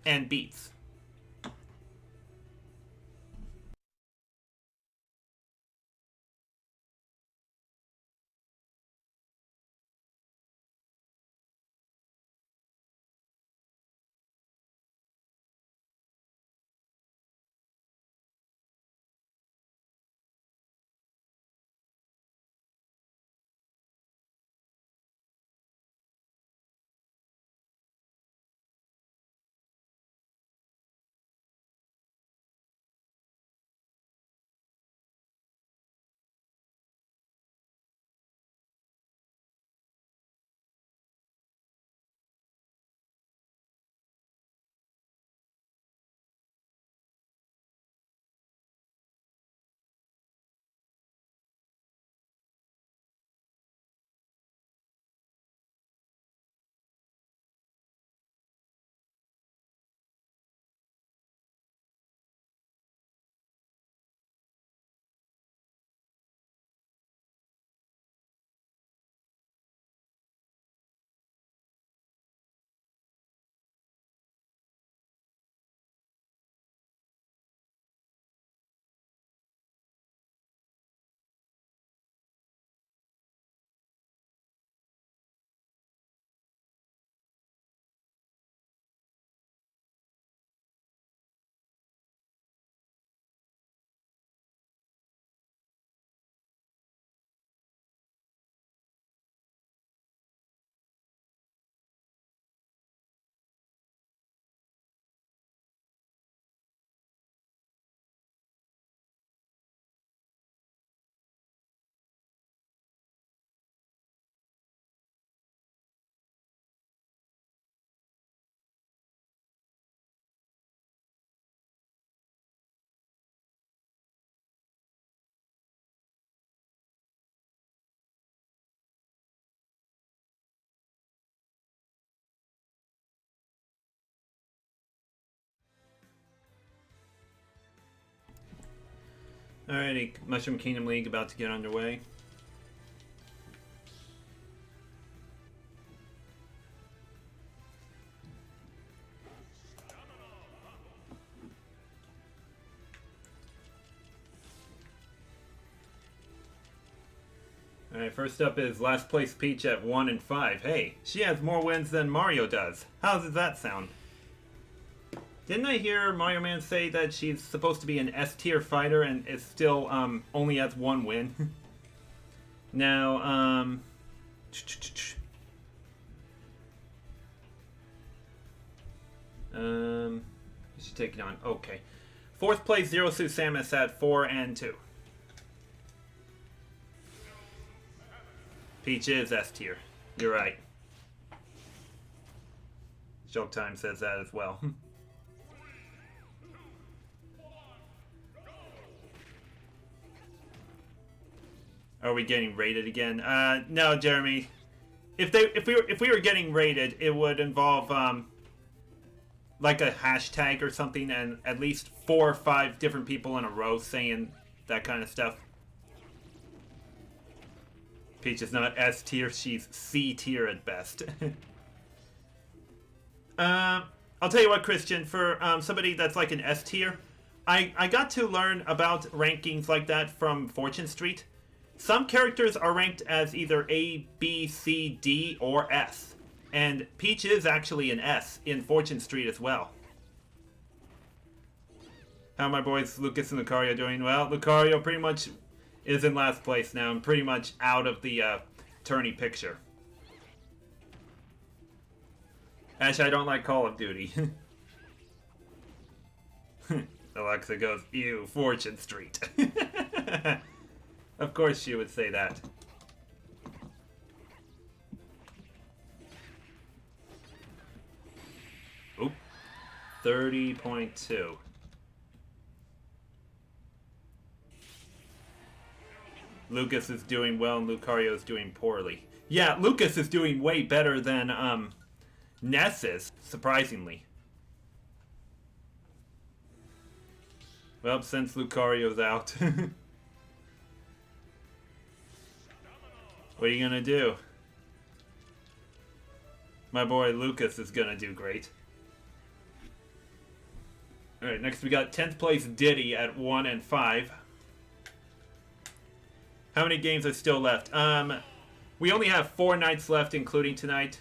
and Beats. Alrighty, Mushroom Kingdom League about to get underway. Alright, first up is last place Peach at 1 and 5. Hey, she has more wins than Mario does. How does that sound? Didn't I hear Mario Man say that she's supposed to be an S-tier fighter and is still only has 1 win? Now, she's taking on, okay. 4th place Zero Suit Samus at 4 and 2. Peach is S-tier. You're right. Showtime says that as well. Are we getting raided again? No, Jeremy. If we were getting raided, it would involve like a hashtag or something, and at least 4 or 5 different people in a row saying that kind of stuff. Peach is not S tier; she's C tier at best. I'll tell you what, Christian. For somebody that's like an S tier, I got to learn about rankings like that from Fortune Street. Some characters are ranked as either A, B, C, D, or S. And Peach is actually an S in Fortune Street as well. How are my boys Lucas and Lucario doing? Well, Lucario pretty much is in last place now and pretty much out of the tourney picture. Ash, I don't like Call of Duty. Alexa goes, ew, Fortune Street. Of course she would say that. Oop. 30.2. Lucas is doing well and Lucario is doing poorly. Yeah, Lucas is doing way better than Ness is, surprisingly. Well, since Lucario's out. What are you gonna do? My boy Lucas is gonna do great. Alright, next we got 10th place Diddy at 1 and 5. How many games are still left? We only have 4 nights left, including tonight.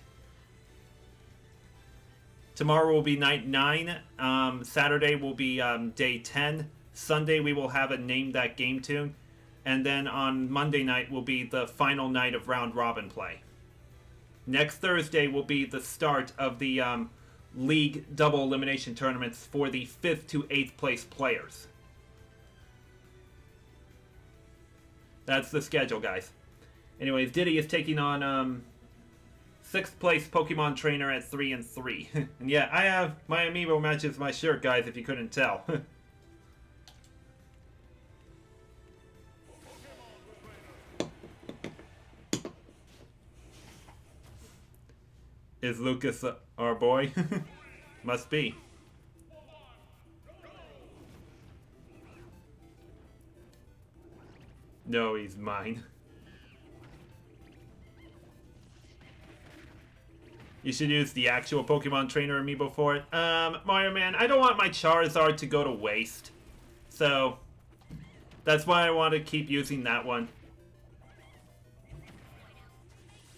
Tomorrow will be night 9. Saturday will be day 10. Sunday we will have a Name That Game tune. And then on Monday night will be the final night of round robin play. Next Thursday will be the start of the league double elimination tournaments for the 5th to 8th place players. That's the schedule, guys. Anyways, Diddy is taking on 6th place Pokemon Trainer at 3 and 3. And yeah, I have my amiibo matches my shirt, guys, if you couldn't tell. Is Lucas our boy? Must be. No, he's mine. You should use the actual Pokemon Trainer amiibo for it. Mario Man, I don't want my Charizard to go to waste. So, that's why I want to keep using that one.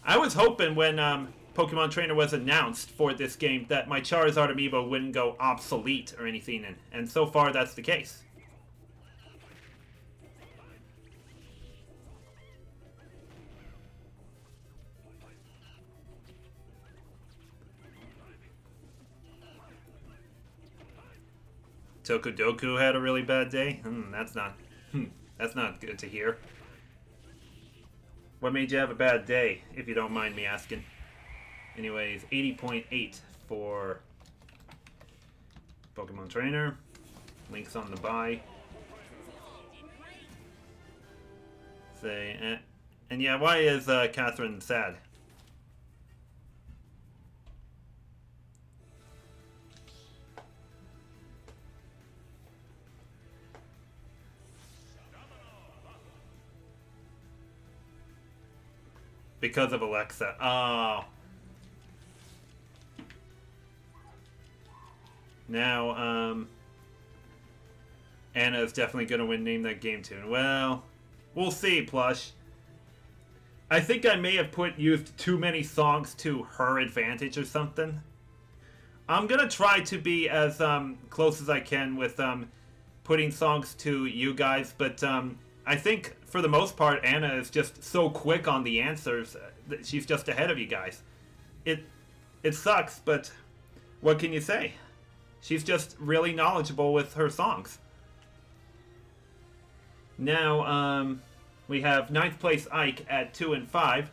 I was hoping when Pokemon Trainer was announced for this game that my Charizard amiibo wouldn't go obsolete or anything, and so far that's the case. Tokudoku had a really bad day? That's not good to hear. What made you have a bad day, if you don't mind me asking? Anyways, 80.8 for Pokemon Trainer. Links on the buy. Say, and yeah, why is Catherine sad? Because of Alexa. Oh. Now, Anna is definitely going to win Name That Game Tune. Well, we'll see, Plush. I think I may have used too many songs to her advantage or something. I'm going to try to be as close as I can with putting songs to you guys, but I think for the most part, Anna is just so quick on the answers that she's just ahead of you guys. It sucks, but what can you say? She's just really knowledgeable with her songs. Now, we have 9th place Ike at 2 and 5.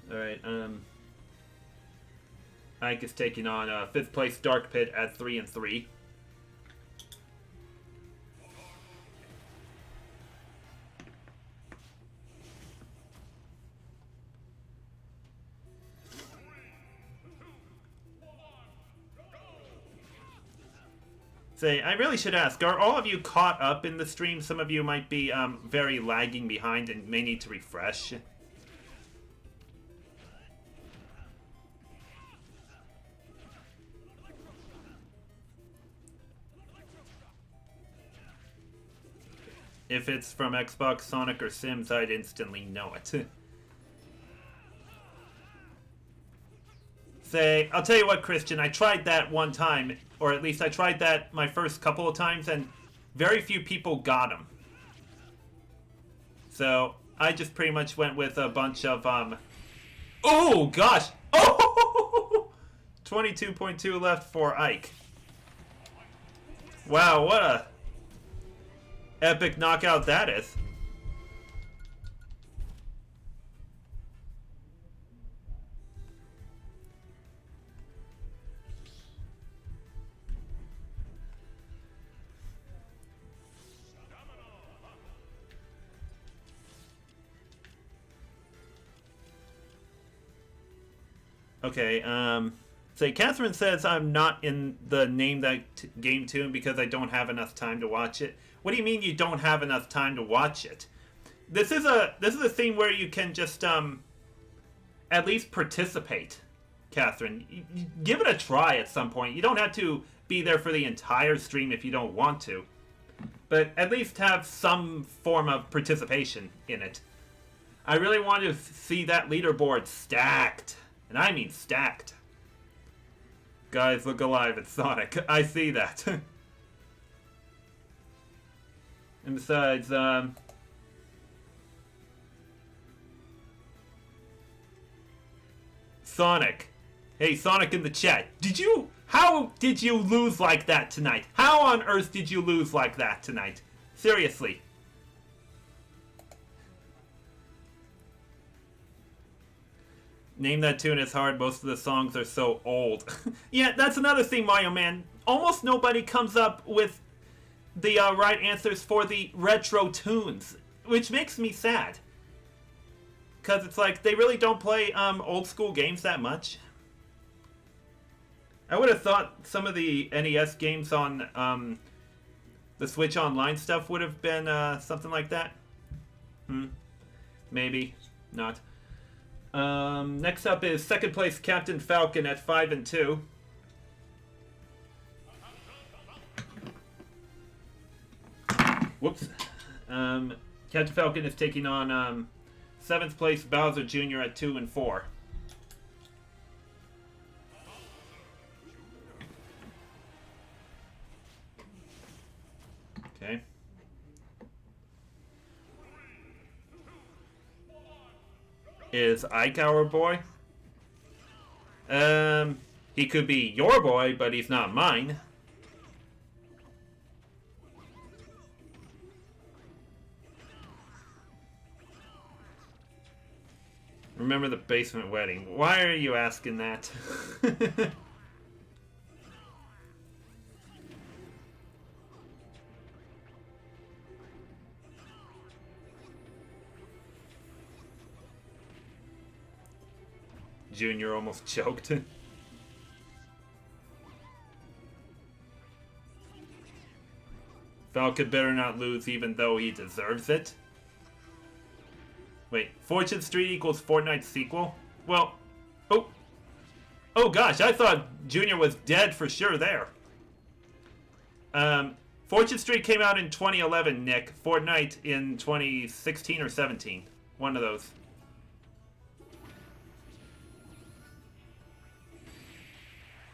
Alright, Ike is taking on 5th place Dark Pit at 3 and 3. Say, I really should ask, are all of you caught up in the stream? Some of you might be very lagging behind and may need to refresh. If it's from Xbox, Sonic, or Sims, I'd instantly know it. Say, I'll tell you what, Christian, I tried that one time, or at least I tried that my first couple of times, and very few people got them. So, I just pretty much went with a bunch of, oh, gosh! Oh! 22.2 left for Ike. Wow, what a epic knockout that is. Okay, say, Catherine says I'm not in the Name That Game Tune because I don't have enough time to watch it. What do you mean you don't have enough time to watch it? This is a thing where you can just, at least participate, Catherine. Give it a try at some point. You don't have to be there for the entire stream if you don't want to. But at least have some form of participation in it. I really want to see that leaderboard stacked. And I mean stacked. Guys, look alive, it's Sonic. I see that. And besides, Sonic. Hey, Sonic in the chat. How did you lose like that tonight? How on earth did you lose like that tonight? Seriously. Name That Tune is hard. Most of the songs are so old. Yeah, that's another thing, Mario Man. Almost nobody comes up with the right answers for the retro tunes, which makes me sad. Because it's like, they really don't play old school games that much. I would have thought some of the NES games on the Switch Online stuff would have been something like that. Maybe. Not. Next up is 2nd place Captain Falcon at 5 and 2. Whoops. Captain Falcon is taking on 7th place Bowser Jr. at 2 and 4. Okay. Is Ike our boy? He could be your boy, but he's not mine. Remember the basement wedding. Why are you asking that? Junior almost choked. Falcon better not lose even though he deserves it. Wait, Fortune Street equals Fortnite sequel? Well, oh gosh, I thought Junior was dead for sure there. Fortune Street came out in 2011, Nick. Fortnite in 2016 or 17. One of those.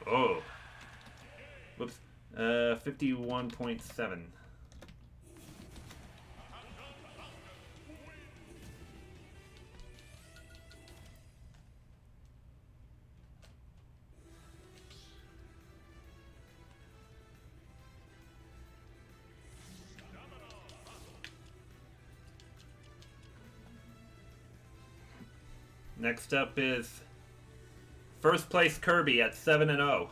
Oh. Whoops. 51.7. Next up is first place Kirby at 7-0.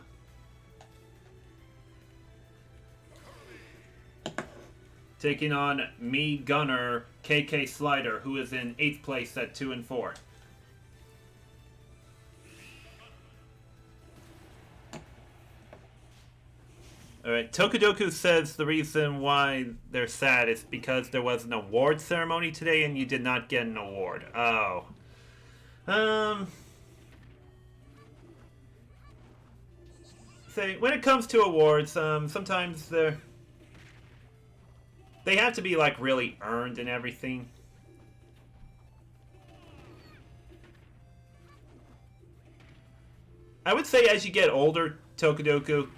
Taking on me Gunner KK Slider, who is in 8th place at 2-4. Alright, Tokudoku says the reason why they're sad is because there was an award ceremony today and you did not get an award. Oh. Say, when it comes to awards, sometimes they have to be, like, really earned and everything. I would say as you get older, Tokudoku,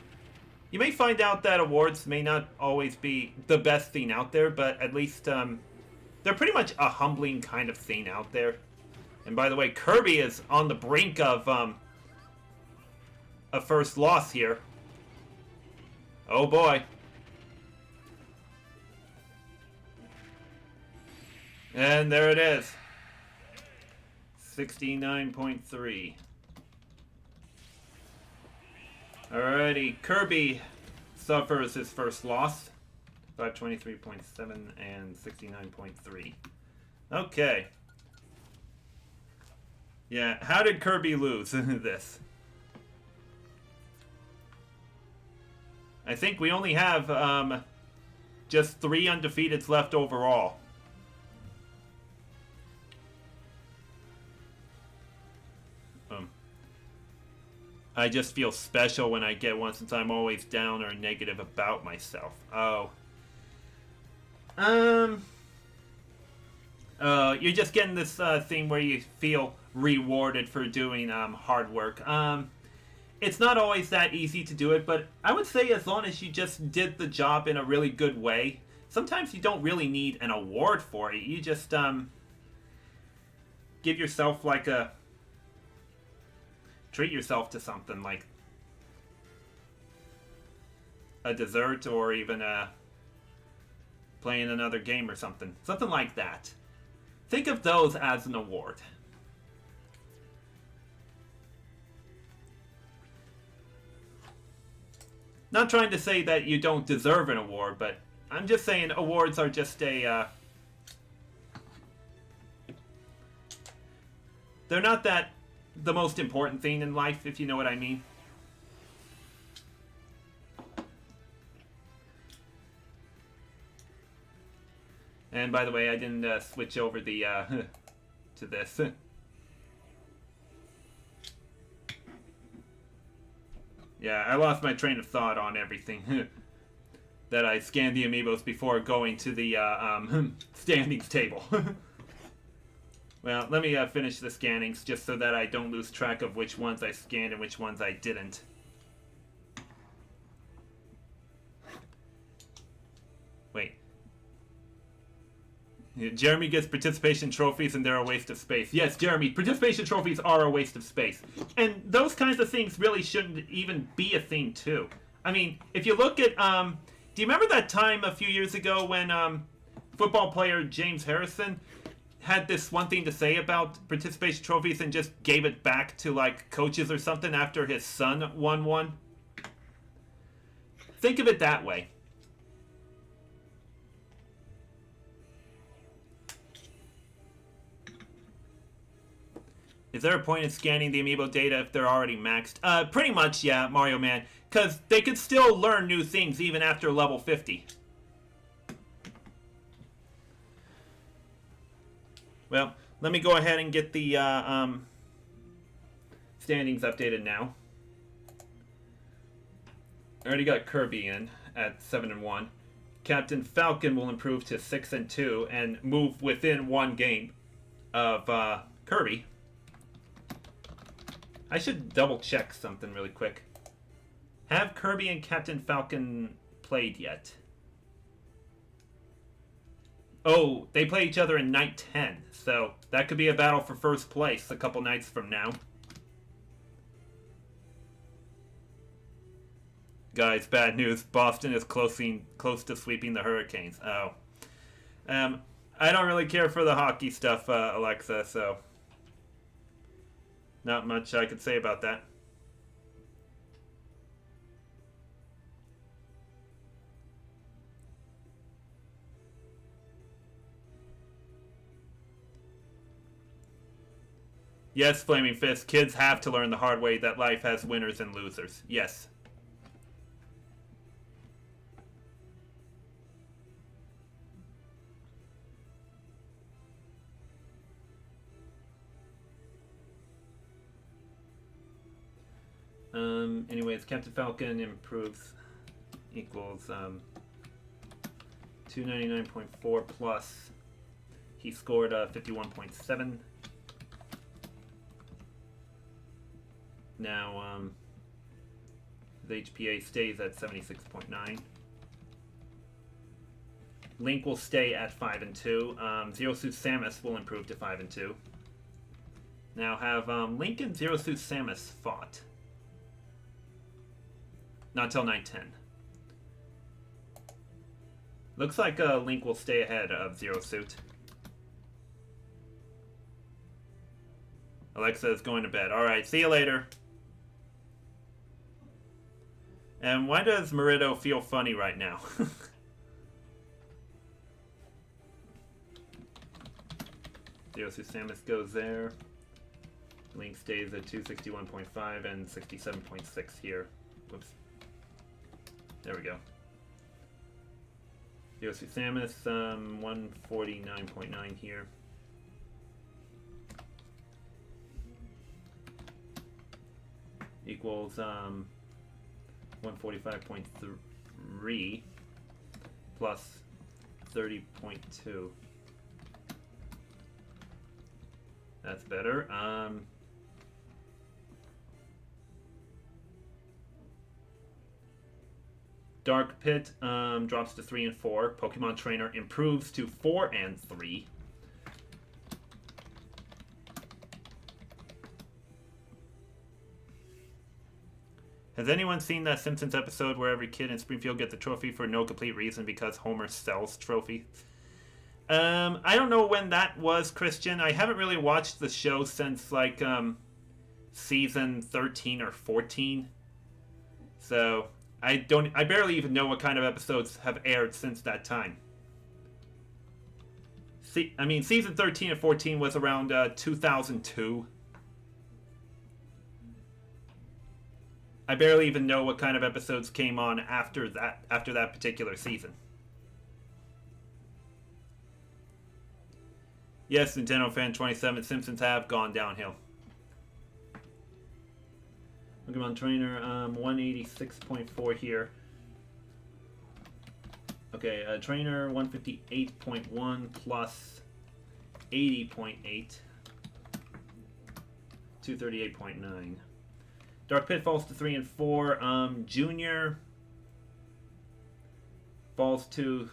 you may find out that awards may not always be the best thing out there, but at least they're pretty much a humbling kind of thing out there. And by the way, Kirby is on the brink of a first loss here. Oh boy. And there it is. 69.3. Alrighty, Kirby suffers his first loss. 523.7 and 69.3. Okay. Yeah, how did Kirby lose this? I think we only have just 3 undefeateds left overall. I just feel special when I get one since I'm always down or negative about myself. Oh. You're just getting this thing where you feel rewarded for doing hard work. It's not always that easy to do it, but I would say as long as you just did the job in a really good way, sometimes you don't really need an award for it. You just give yourself like a... treat yourself to something like a dessert or even playing another game or something. Something like that. Think of those as an award. Not trying to say that you don't deserve an award, but I'm just saying awards are just a... they're not that the most important thing in life, if you know what I mean. And by the way, I didn't switch over the to this. Yeah, I lost my train of thought on everything. That I scanned the amiibos before going to the standings table. Well, let me finish the scannings just so that I don't lose track of which ones I scanned and which ones I didn't. Wait. Jeremy gets participation trophies and they're a waste of space. Yes, Jeremy, participation trophies are a waste of space. And those kinds of things really shouldn't even be a thing, too. I mean, if you look at... do you remember that time a few years ago when football player James Harrison had this one thing to say about participation trophies and just gave it back to, like, coaches or something after his son won one? Think of it that way. Is there a point in scanning the amiibo data if they're already maxed? Pretty much, yeah, Mario Man. Because they could still learn new things even after level 50. Well, let me go ahead and get the standings updated now. I already got Kirby in at 7-1. Captain Falcon will improve to 6-2 and move within one game of Kirby. I should double check something really quick. Have Kirby and Captain Falcon played yet? Oh, they play each other in night 10, so that could be a battle for first place a couple nights from now. Guys, bad news. Boston is close to sweeping the Hurricanes. Oh. I don't really care for the hockey stuff, Alexa, so not much I could say about that. Yes, Flaming Fist, kids have to learn the hard way that life has winners and losers. Yes. Anyways, Captain Falcon improves equals 299.4 plus. He scored 51.7. Now, the HPA stays at 76.9. Link will stay at 5-2. Zero Suit Samus will improve to 5-2. Now have Link and Zero Suit Samus fought. Not till night 10. Looks like Link will stay ahead of Zero Suit. Alexa is going to bed. Alright, see you later. And why does Merito feel funny right now? Zero Suit Samus goes there. Link stays at 261.5 and 67.6 here. Whoops. There we go. Zero Suit Samus, 149.9 here. Equals 145.3 plus 30.2. That's better. Dark Pit drops to 3-4. Pokemon Trainer improves to 4-3. Has anyone seen that Simpsons episode where every kid in Springfield gets the trophy for no complete reason because Homer sells trophy? I don't know when that was, Christian. I haven't really watched the show since like season 13 or 14. So I barely even know what kind of episodes have aired since that time. I mean, season 13 and 14 was around 2002. I barely even know what kind of episodes came on after that particular season. Yes, Nintendo Fan 27, Simpsons have gone downhill. Pokemon Trainer, 186.4 here. Okay, Trainer 158.1 plus 80.8. 238.9. Dark Pit falls to 3-4. Junior falls to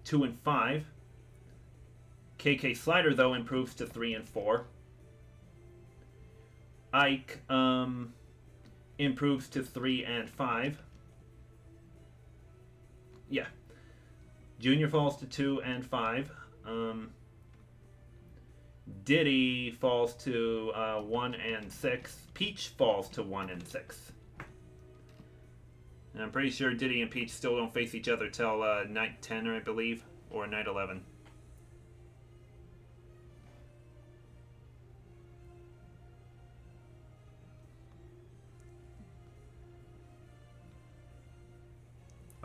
2-5. KK Slider, though, improves to 3-4. Ike improves to 3-5. Yeah. Junior falls to 2-5. Diddy falls to 1-6. Peach falls to 1-6. And I'm pretty sure Diddy and Peach still don't face each other till night 10, I believe, or night 11.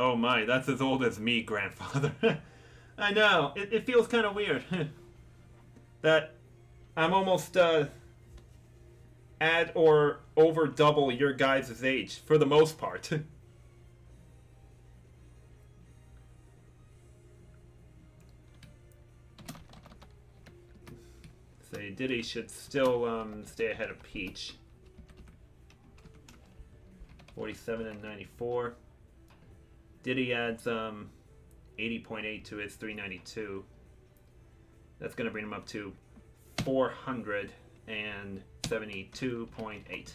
Oh my, that's as old as me, grandfather. I know, it feels kind of weird. that I'm almost at or over double your guys' age for the most part. Say Diddy should still stay ahead of Peach. 47 and 94. Diddy adds 80.8 to his 392. That's going to bring him up to 472.8.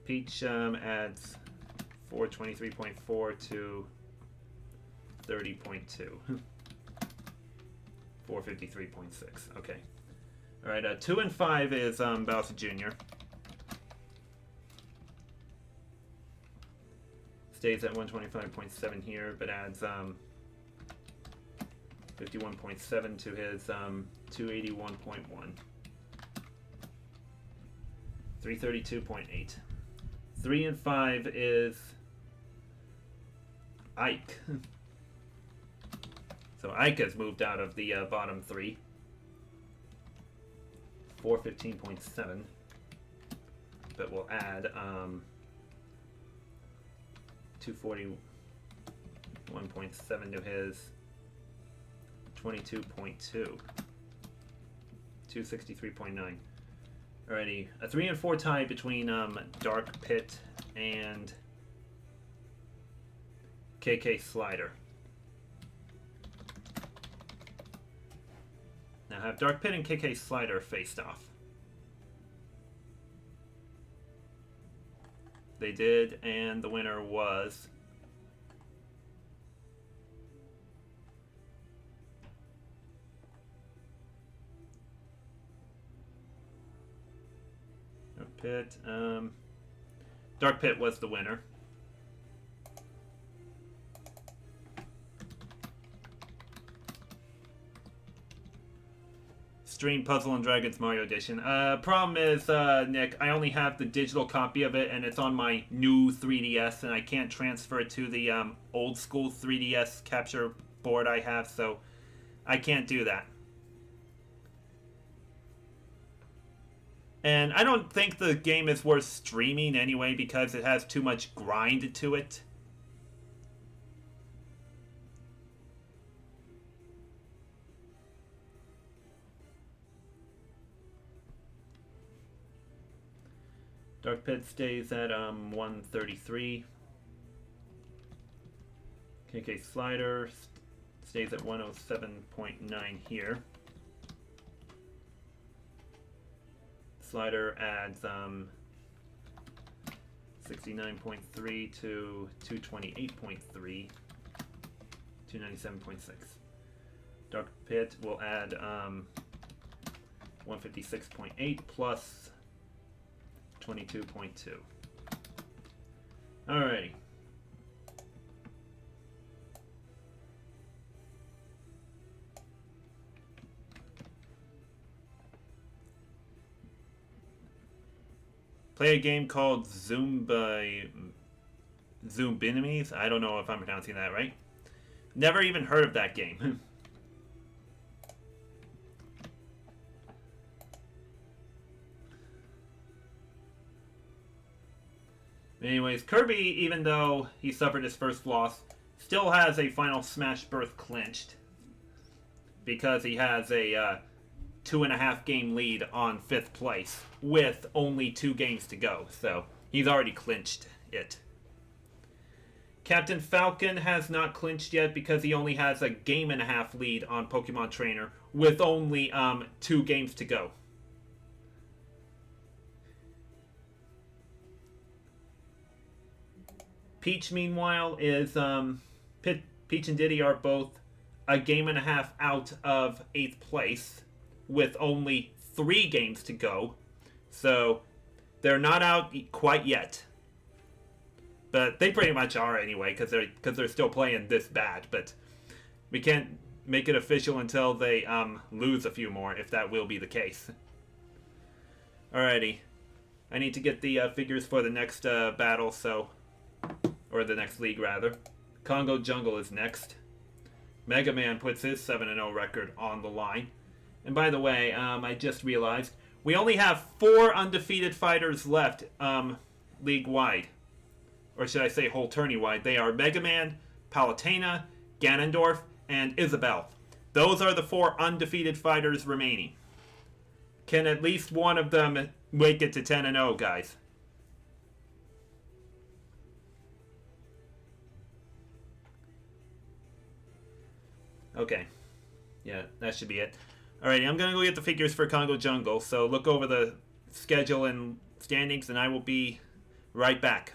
Peach adds 423.4 to 30.2. 453.6. Okay. All right. 2 and 5 is Bowser Jr. Stays at 125.7 here, but adds 51.7 to his 281.1. 332.8. 3 and 5 is Ike. So Ike has moved out of the bottom 3. 415.7. But we'll add 241.7 to his 22.2. 263.9. Alrighty, a 3 and 4 tie between Dark Pit and KK Slider. Now have Dark Pit and KK Slider faced off. They did, and the winner was Dark Pit. Dark Pit was the winner. Stream Puzzle and Dragons Mario Edition. Problem is, Nick, I only have the digital copy of it, and it's on my new 3DS, and I can't transfer it to the old school 3DS capture board I have, so I can't do that. And I don't think the game is worth streaming anyway, because it has too much grind to it. Dark Pit stays at 133. KK Slider stays at 107.9 here. Slider adds 69.3 to 228.3, 297.6. Dark Pit will add 156.8 plus 22.2. Alrighty. Play a game called Zoombinimes. I don't know if I'm pronouncing that right. Never even heard of that game. Anyways, Kirby, even though he suffered his first loss, still has a final Smash berth clinched. Because he has a 2.5 game lead on 5th place with only 2 games to go. So he's already clinched it. Captain Falcon has not clinched yet because he only has a 1.5 game lead on Pokemon Trainer with only 2 games to go. Peach, meanwhile, is Peach and Diddy are both a 1.5 game out of 8th place with only 3 games to go. So they're not out quite yet. But they pretty much are anyway, because they're still playing this bad. But we can't make it official until they lose a few more, if that will be the case. Alrighty. I need to get the figures for the next battle, so... Or the next league, rather. Congo Jungle is next. Mega Man puts his 7-0 record on the line. And by the way, I just realized we only have 4 undefeated fighters left, league-wide. Or should I say whole tourney-wide. They are Mega Man, Palutena, Ganondorf, and Isabelle. Those are the 4 undefeated fighters remaining. Can at least one of them make it to 10-0, guys? Okay. Yeah, that should be it. Alrighty, I'm gonna go get the figures for Congo Jungle, so look over the schedule and standings, and I will be right back.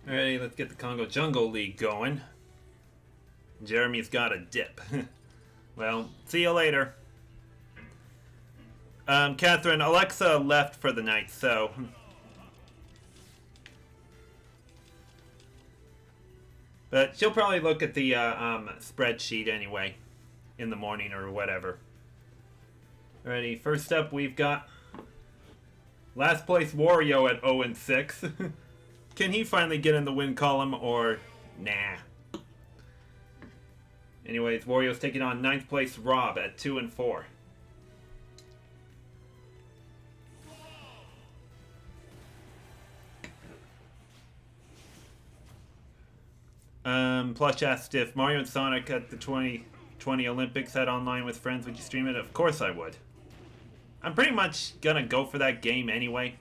Alrighty, let's get the Congo Jungle League going. Jeremy's got a dip. Well, see you later. Catherine, Alexa left for the night, so... But she'll probably look at the spreadsheet anyway, in the morning or whatever. Alrighty, first up we've got last place Wario at 0-6. Can he finally get in the win column or nah? Anyways, Wario's taking on 9th place Rob at 2-4. Plush asked if Mario and Sonic at the 2020 Olympics had online with friends, would you stream it? Of course I would. I'm pretty much gonna go for that game anyway.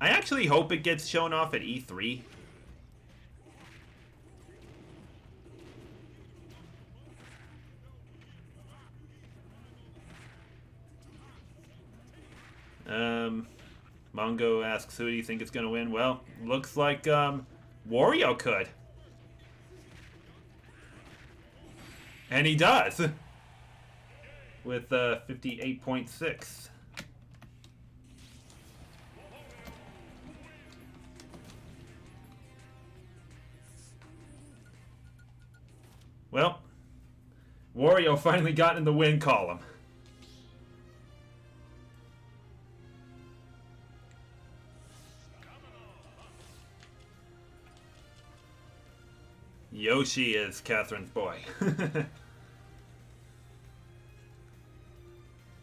I actually hope it gets shown off at E3. Mongo asks, who do you think is going to win? Well, looks like Wario could. And he does. With 58.6. Well, Wario finally got in the win column. Yoshi is Catherine's boy.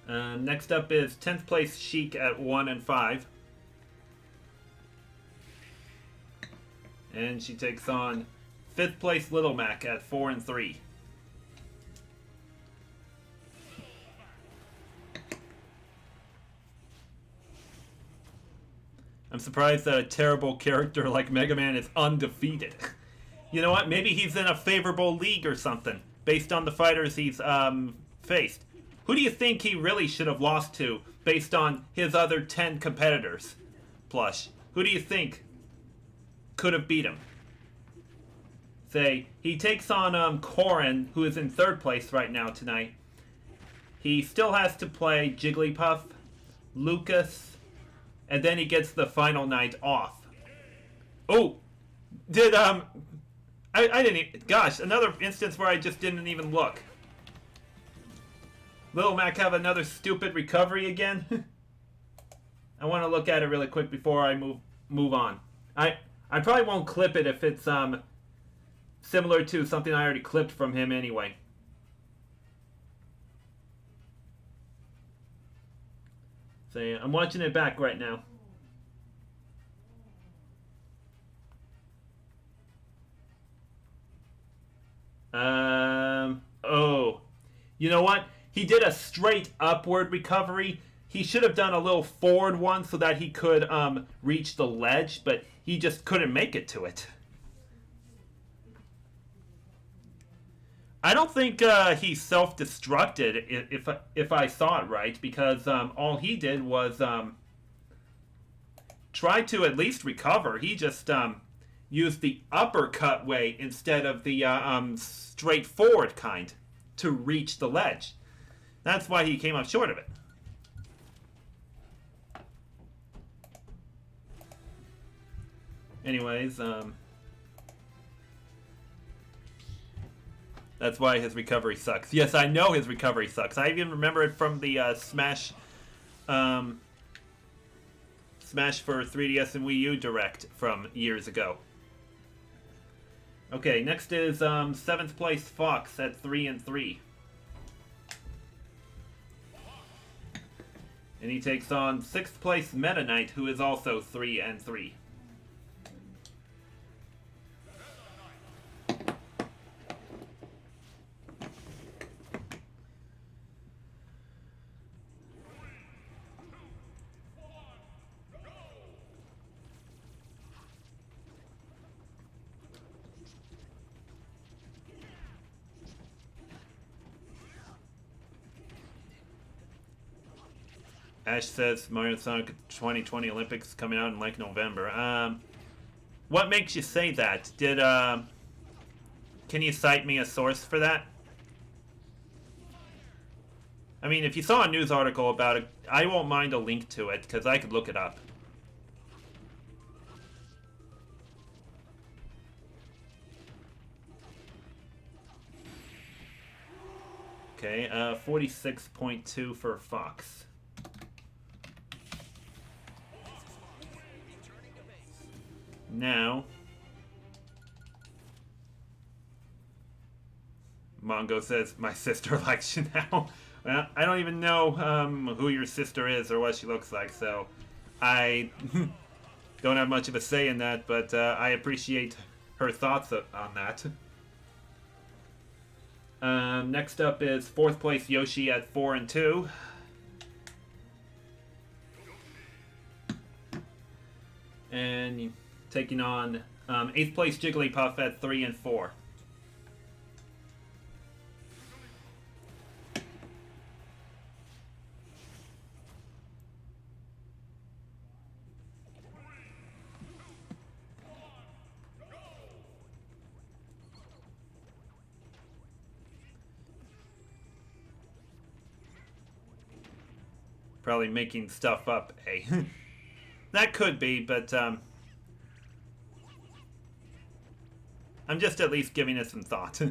Next up is 10th place Sheik at 1-5. And she takes on 5th place Little Mac at 4-3. I'm I'm surprised that a terrible character like Mega Man is undefeated. You know what? Maybe he's in a favorable league or something, based on the fighters he's faced. Who do you think he really should have lost to, based on his other 10 competitors? Plush. Who do you think could have beat him? Say, he takes on Corin, who is in 3rd place right now tonight. He still has to play Jigglypuff, Lucas, and then he gets the final night off. Oh! Did, I didn't even, gosh, another instance where I just didn't even look. Little Mac have another stupid recovery again? I want to look at it really quick before I move on. I probably won't clip it if it's similar to something I already clipped from him anyway. So yeah, I'm watching it back right now. Oh. You know what? He did a straight upward recovery. He should have done a little forward one so that he could reach the ledge, but he just couldn't make it to it. I don't think he self-destructed, if I saw it right, because all he did was try to at least recover. He just used the uppercut way instead of the straightforward kind to reach the ledge. That's why he came up short of it. Anyways, that's why his recovery sucks. Yes, I know his recovery sucks. I even remember it from the Smash for 3DS and Wii U Direct from years ago. Okay, next is 7th place Fox at 3-3. And he takes on 6th place Meta Knight, who is also 3-3. Ash says Mario Sonic 2020 Olympics coming out in like November. What makes you say that? Can you cite me a source for that? I mean, if you saw a news article about it, I won't mind a link to it, because I could look it up. Okay, 46.2 for Fox. Now, Mongo says, my sister likes you now. Well, I don't even know who your sister is or what she looks like, so I don't have much of a say in that, but I appreciate her thoughts on that. Next up is 4th place Yoshi at 4-2. And taking on 8th place Jigglypuff at 3-4. Probably making stuff up, eh? That could be, but I'm just at least giving it some thought.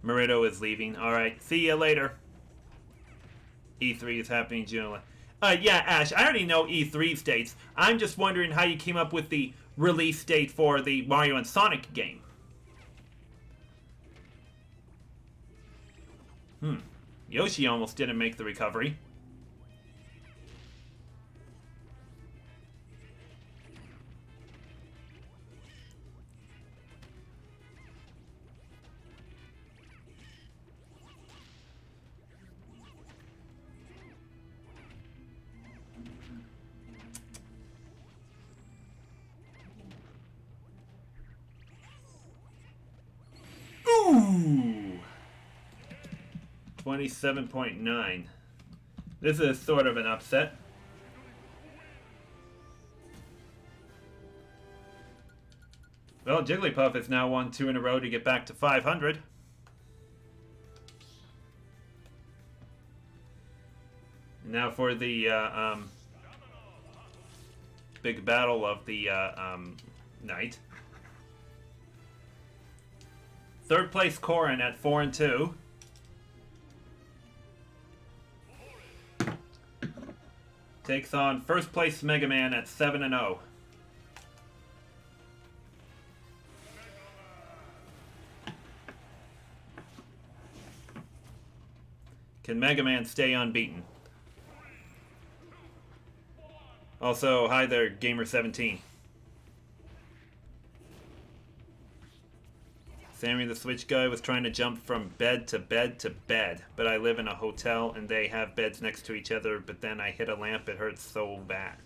Merito is leaving. Alright, see ya later. E3 is happening June 11th. Yeah, Ash, I already know E3's dates. I'm just wondering how you came up with the release date for the Mario and Sonic game. Yoshi almost didn't make the recovery. 27.9. This is sort of an upset. Well, Jigglypuff has now won 2 in a row to get back to 500. And now for the big battle of the night. Third place Corrin at 4 and 2. Takes on first place Mega Man at 7 and 0. Can Mega Man stay unbeaten? Also, hi there, Gamer17. Sammy the Switch guy was trying to jump from bed to bed to bed, but I live in a hotel and they have beds next to each other, but then I hit a lamp, it hurts so bad.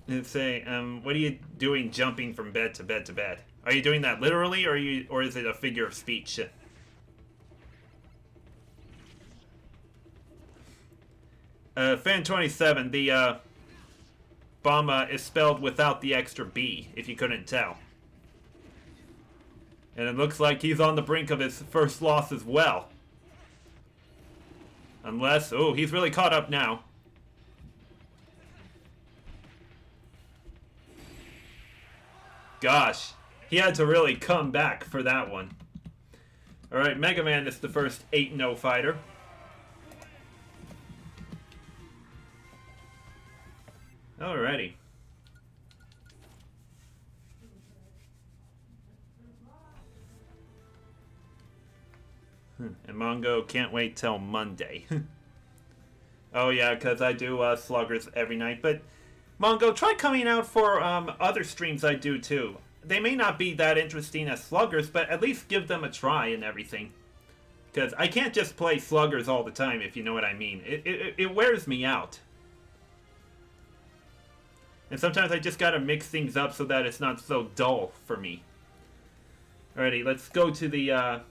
And say, what are you doing jumping from bed to bed to bed? Are you doing that literally, or is it a figure of speech? Fan27, the Bama is spelled without the extra B, if you couldn't tell. And it looks like he's on the brink of his first loss as well. Unless, oh, he's really caught up now. Gosh, he had to really come back for that one. Alright, Mega Man is the first 8-0 fighter. Alrighty. And Mongo can't wait till Monday. Oh yeah, because I do sluggers every night. But Mongo, try coming out for other streams I do too. They may not be that interesting as sluggers, but at least give them a try and everything. Because I can't just play sluggers all the time, if you know what I mean. It wears me out. And sometimes I just gotta mix things up so that it's not so dull for me. Alrighty, let's go to the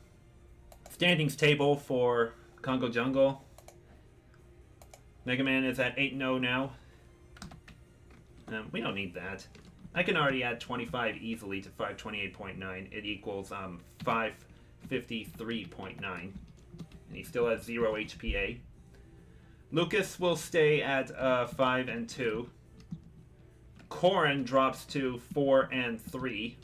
standings table for Congo Jungle. Mega Man is at 8-0 now. We don't need that. I can already add 25 easily to 528.9. It equals 553.9. And he still has 0 HPA. Lucas will stay at 5 and 2. Corrin drops to 4 and 3.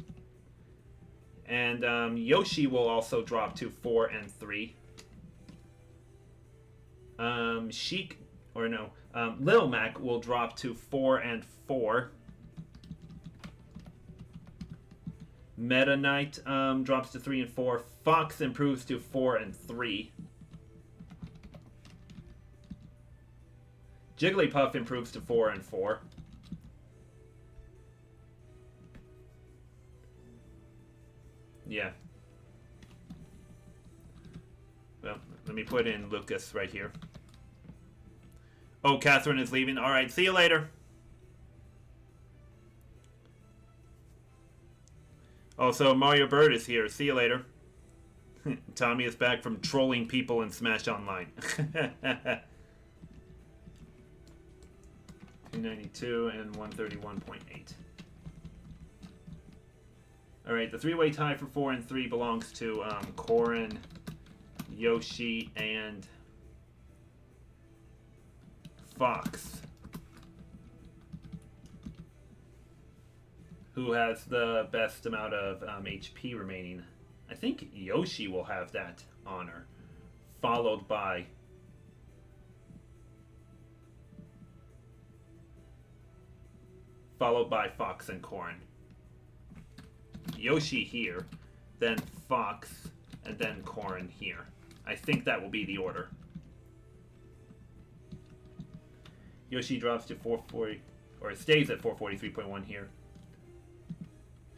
And Yoshi will also drop to 4 and 3. Lil Mac will drop to 4 and 4. Meta Knight drops to 3 and 4. Fox improves to 4 and 3. Jigglypuff improves to 4 and 4. Yeah. Well, let me put in Lucas right here. Oh, Catherine is leaving. Alright, see you later. Also, Mario Bird is here. See you later. Tommy is back from trolling people in Smash Online. 292 and 131.8. Alright, the three-way tie for 4 and 3 belongs to Corrin, Yoshi, and Fox. Who has the best amount of HP remaining? I think Yoshi will have that honor. Followed by Fox and Corrin. Yoshi here, then Fox, and then Corrin here. I think that will be the order. Yoshi drops to 440, or stays at 443.1 here.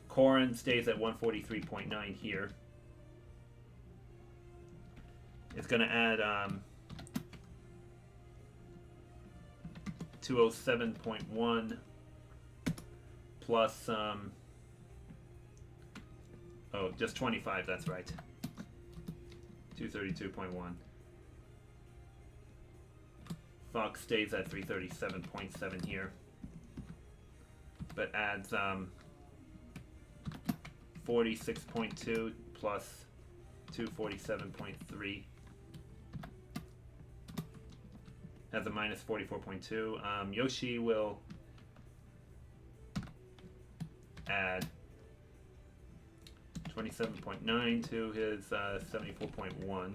Corrin stays at 143.9 here. It's going to add 207.1 plus oh, just 25, that's right. 232.1. Fox stays at 337.7 here, but adds 46.2 plus 247.3. Has a minus 44.2. Yoshi will add 27.9 to his 74.1.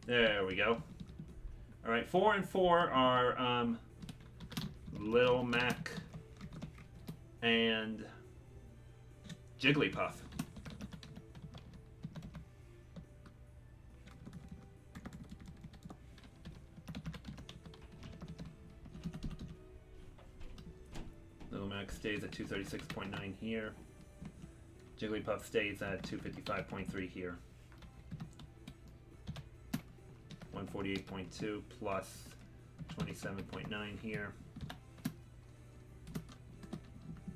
There we go. All right, 4 and 4 are Little Mac and Jigglypuff. Little Mac stays at 236.9 here. Jigglypuff stays at 255.3 here. 148.2 plus 27.9 here.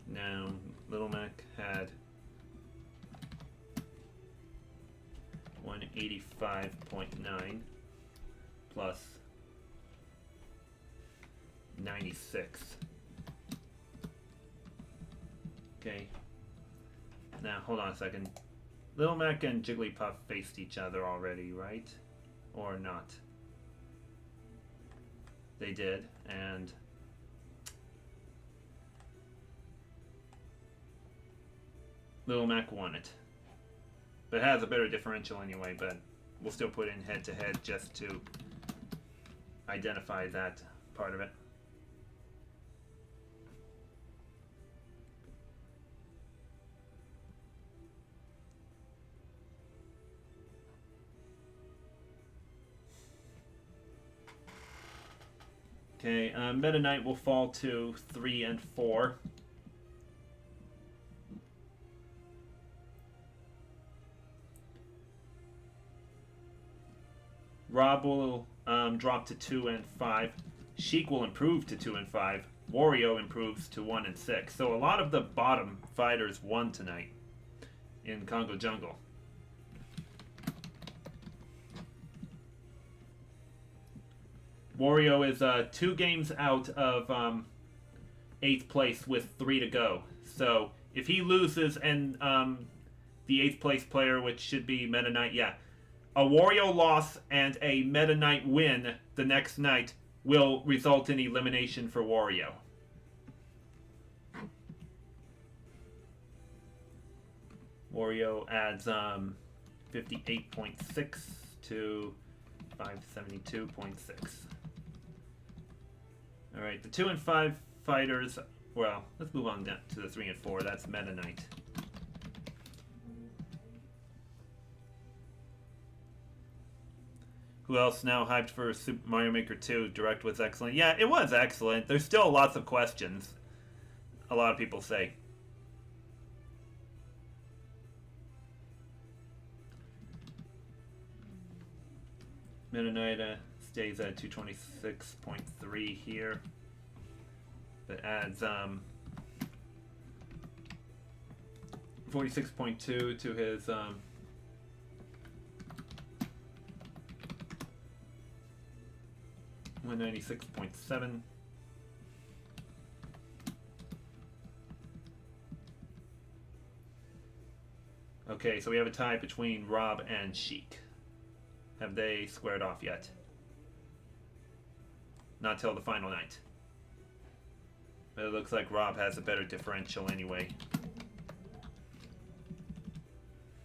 Now, Little Mac had 185.9 plus 96. Okay. Now, hold on a second. Little Mac and Jigglypuff faced each other already, right? Or not? They did, and Little Mac won it. But it has a better differential anyway, but we'll still put in head-to-head just to identify that part of it. Okay, Meta Knight will fall to 3 and 4. Rob will drop to 2 and 5. Sheik will improve to 2 and 5. Wario improves to 1 and 6. So a lot of the bottom fighters won tonight in Congo Jungle. Wario is 2 games out of 8th place with 3 to go. So if he loses and the 8th place player, which should be Meta Knight, yeah, a Wario loss and a Meta Knight win the next night will result in elimination for Wario. Wario adds 58.6 to 572.6. Alright, the 2 and 5 fighters, well, let's move on to the 3 and 4. That's Meta Knight. Who else now hyped for Super Mario Maker 2? Direct was excellent. Yeah, it was excellent. There's still lots of questions. A lot of people say. Meta Knight stays at 226.3 here. That adds 46.2 to his 196.7. Okay, so we have a tie between Rob and Sheik. Have they squared off yet? Not till the final night. But it looks like Rob has a better differential anyway.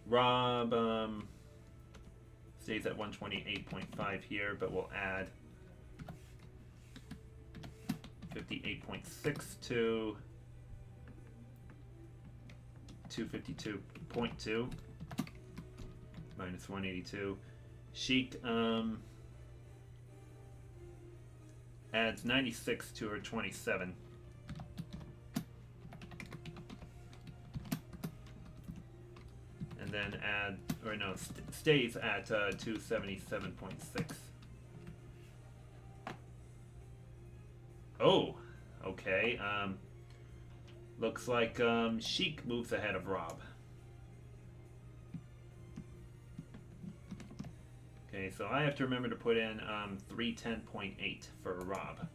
Rob stays at 128.5 here, but we'll add 58.6 to 252.2 minus 182. Sheik adds 96 to her 27. And then stays at 277.6. Oh, okay. Looks like Sheik moves ahead of Rob. Okay, so I have to remember to put in 310.8 for Rob.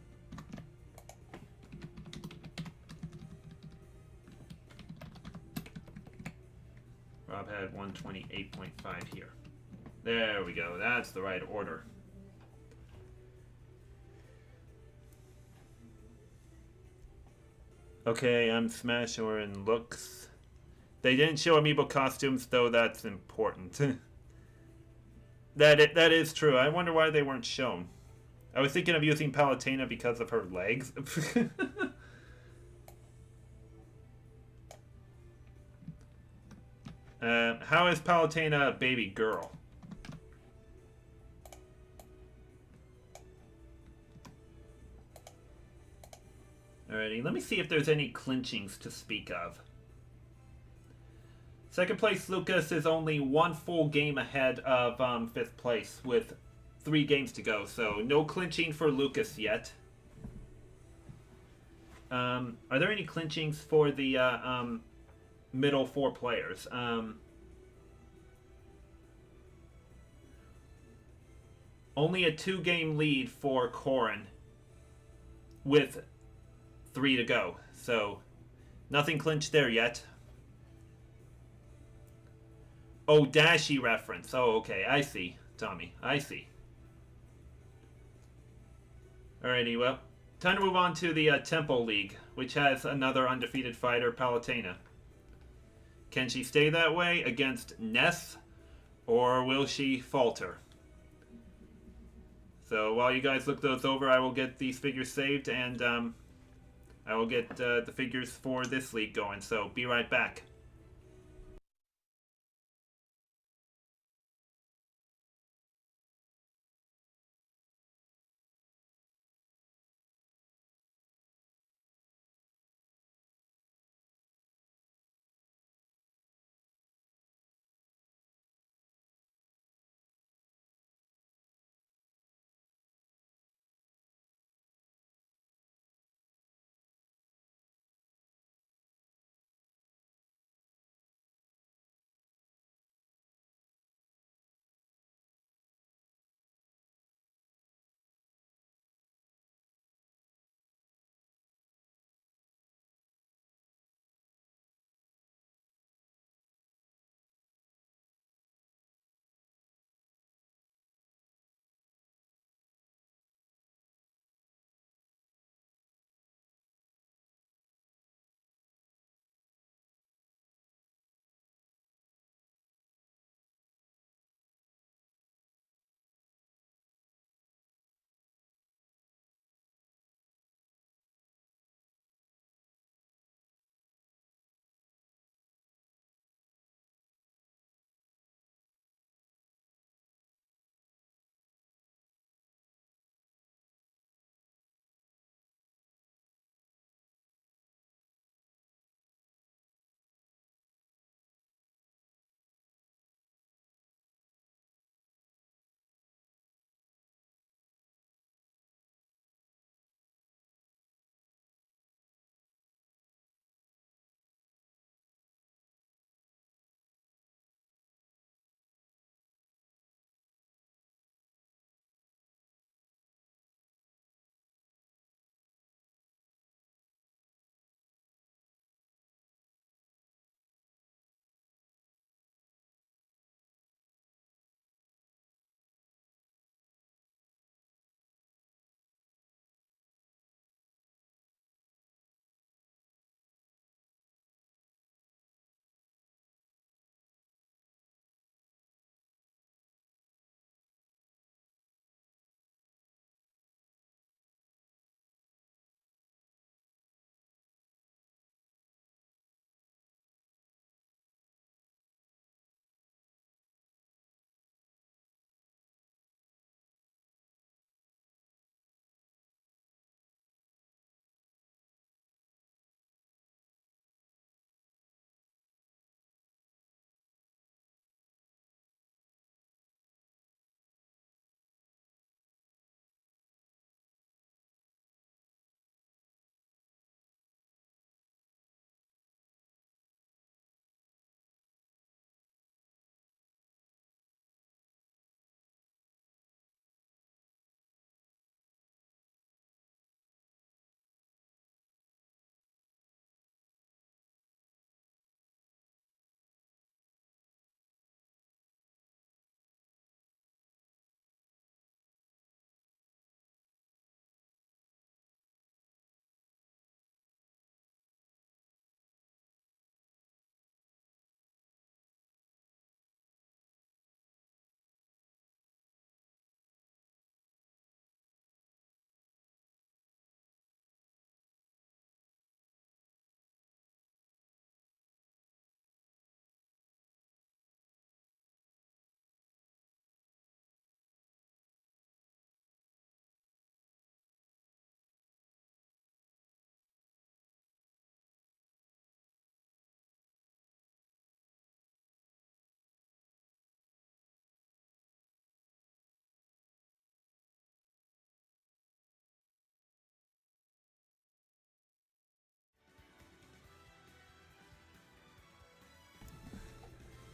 Rob had 128.5 here. There we go. That's the right order. Okay, I'm Smash or in looks. They didn't show amiibo costumes, though that's important. That is true. I wonder why they weren't shown. I was thinking of using Palutena because of her legs. How is Palutena a baby girl? Alrighty, let me see if there's any clinchings to speak of. Second place Lucas is only one full game ahead of 5th place with 3 games to go, so no clinching for Lucas yet. Are there any clinchings for the middle 4 players? Only a 2-game lead for Corin with 3 to go, so nothing clinched there yet. Oh, Dashi reference. Oh, okay. I see, Tommy. I see. Alrighty, well, time to move on to the Temple League, which has another undefeated fighter, Palutena. Can she stay that way against Ness, or will she falter? So while you guys look those over, I will get these figures saved, and I will get the figures for this league going. So be right back.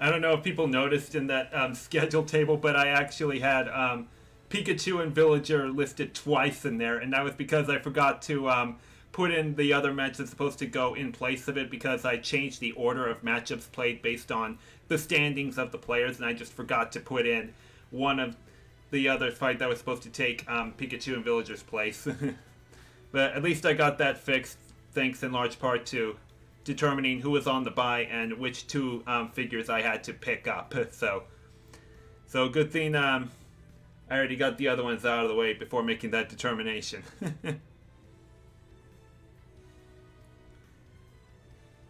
I don't know if people noticed in that schedule table, but I actually had Pikachu and Villager listed twice in there, and that was because I forgot to put in the other match that's supposed to go in place of it, because I changed the order of matchups played based on the standings of the players, and I just forgot to put in one of the other fight that was supposed to take Pikachu and Villager's place. But at least I got that fixed, thanks in large part to determining who was on the bye and which two figures I had to pick up. So good thing I already got the other ones out of the way before making that determination.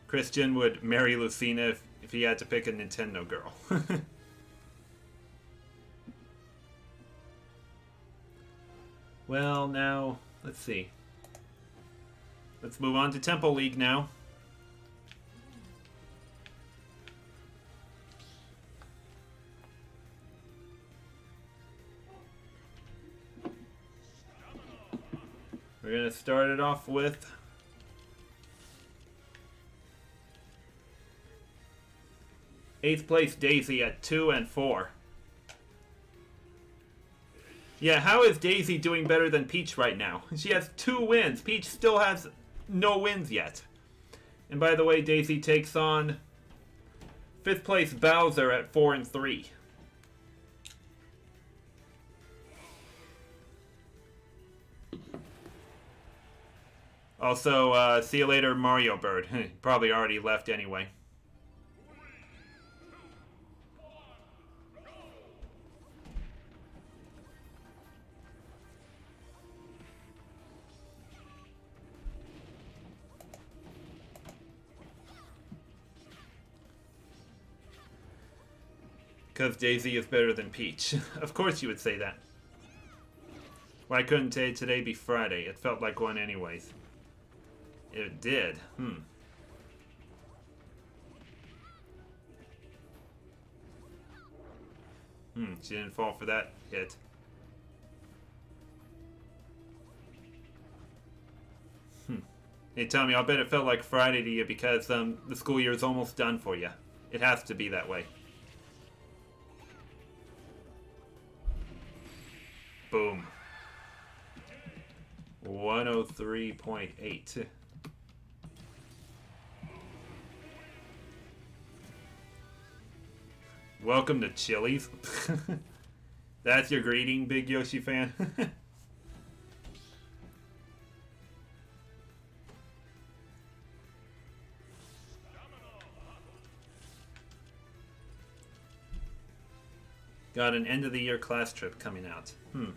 Christian would marry Lucina if he had to pick a Nintendo girl. Well, now, let's see. Let's move on to Temple League now. We're going to start it off with eighth place Daisy at 2 and 4. Yeah, how is Daisy doing better than Peach right now? She has 2 wins. Peach still has no wins yet. And by the way, Daisy takes on 5th place Bowser at 4 and 3. Also, see you later, Mario Bird. Probably already left anyway. Because Daisy is better than Peach. Of course you would say that. Why couldn't today be Friday? It felt like one anyways. It did. She didn't fall for that hit. Hey Tommy, I'll bet it felt like Friday to you because the school year is almost done for you. It has to be that way. Boom. 103.8. Welcome to Chili's. That's your greeting, Big Yoshi fan? Got an end of the year class trip coming out. And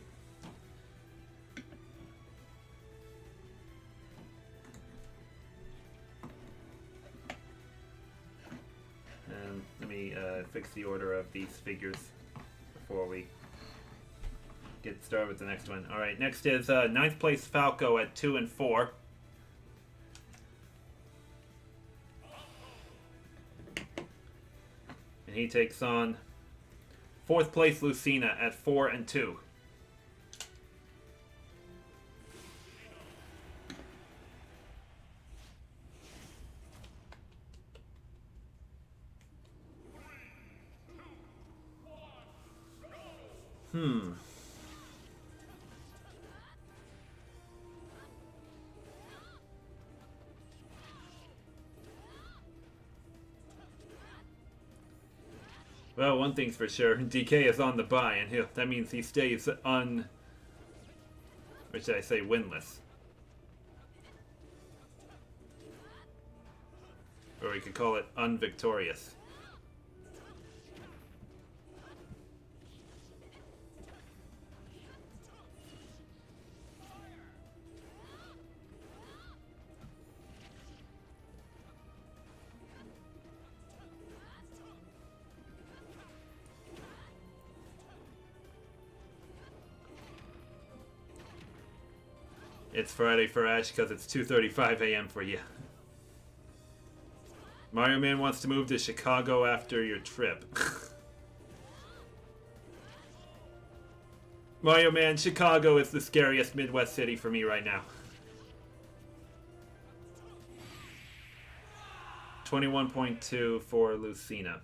let me fix the order of these figures before we get started with the next one. Alright, next is 9th place Falco at 2 and 4. And he takes on 4th place Lucina at 4 and 2. Well, one thing's for sure, DK is on the bye, and that means he stays or should I say winless. Or we could call it unvictorious. It's Friday for Ash because it's 2:35 a.m. for you. Mario Man wants to move to Chicago after your trip. Mario Man, Chicago is the scariest Midwest city for me right now. 21.2 for Lucina.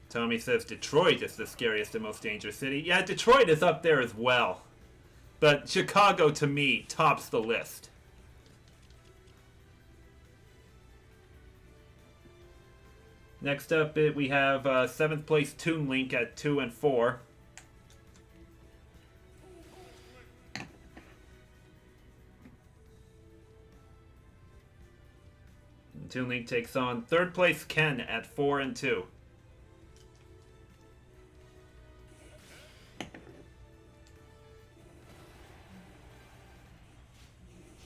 Tommy says Detroit is the scariest and most dangerous city. Yeah, Detroit is up there as well. But Chicago, to me, tops the list. Next up, we have 7th place Toon Link at 2 and 4. Toon Link takes on 3rd place Ken at 4 and 2.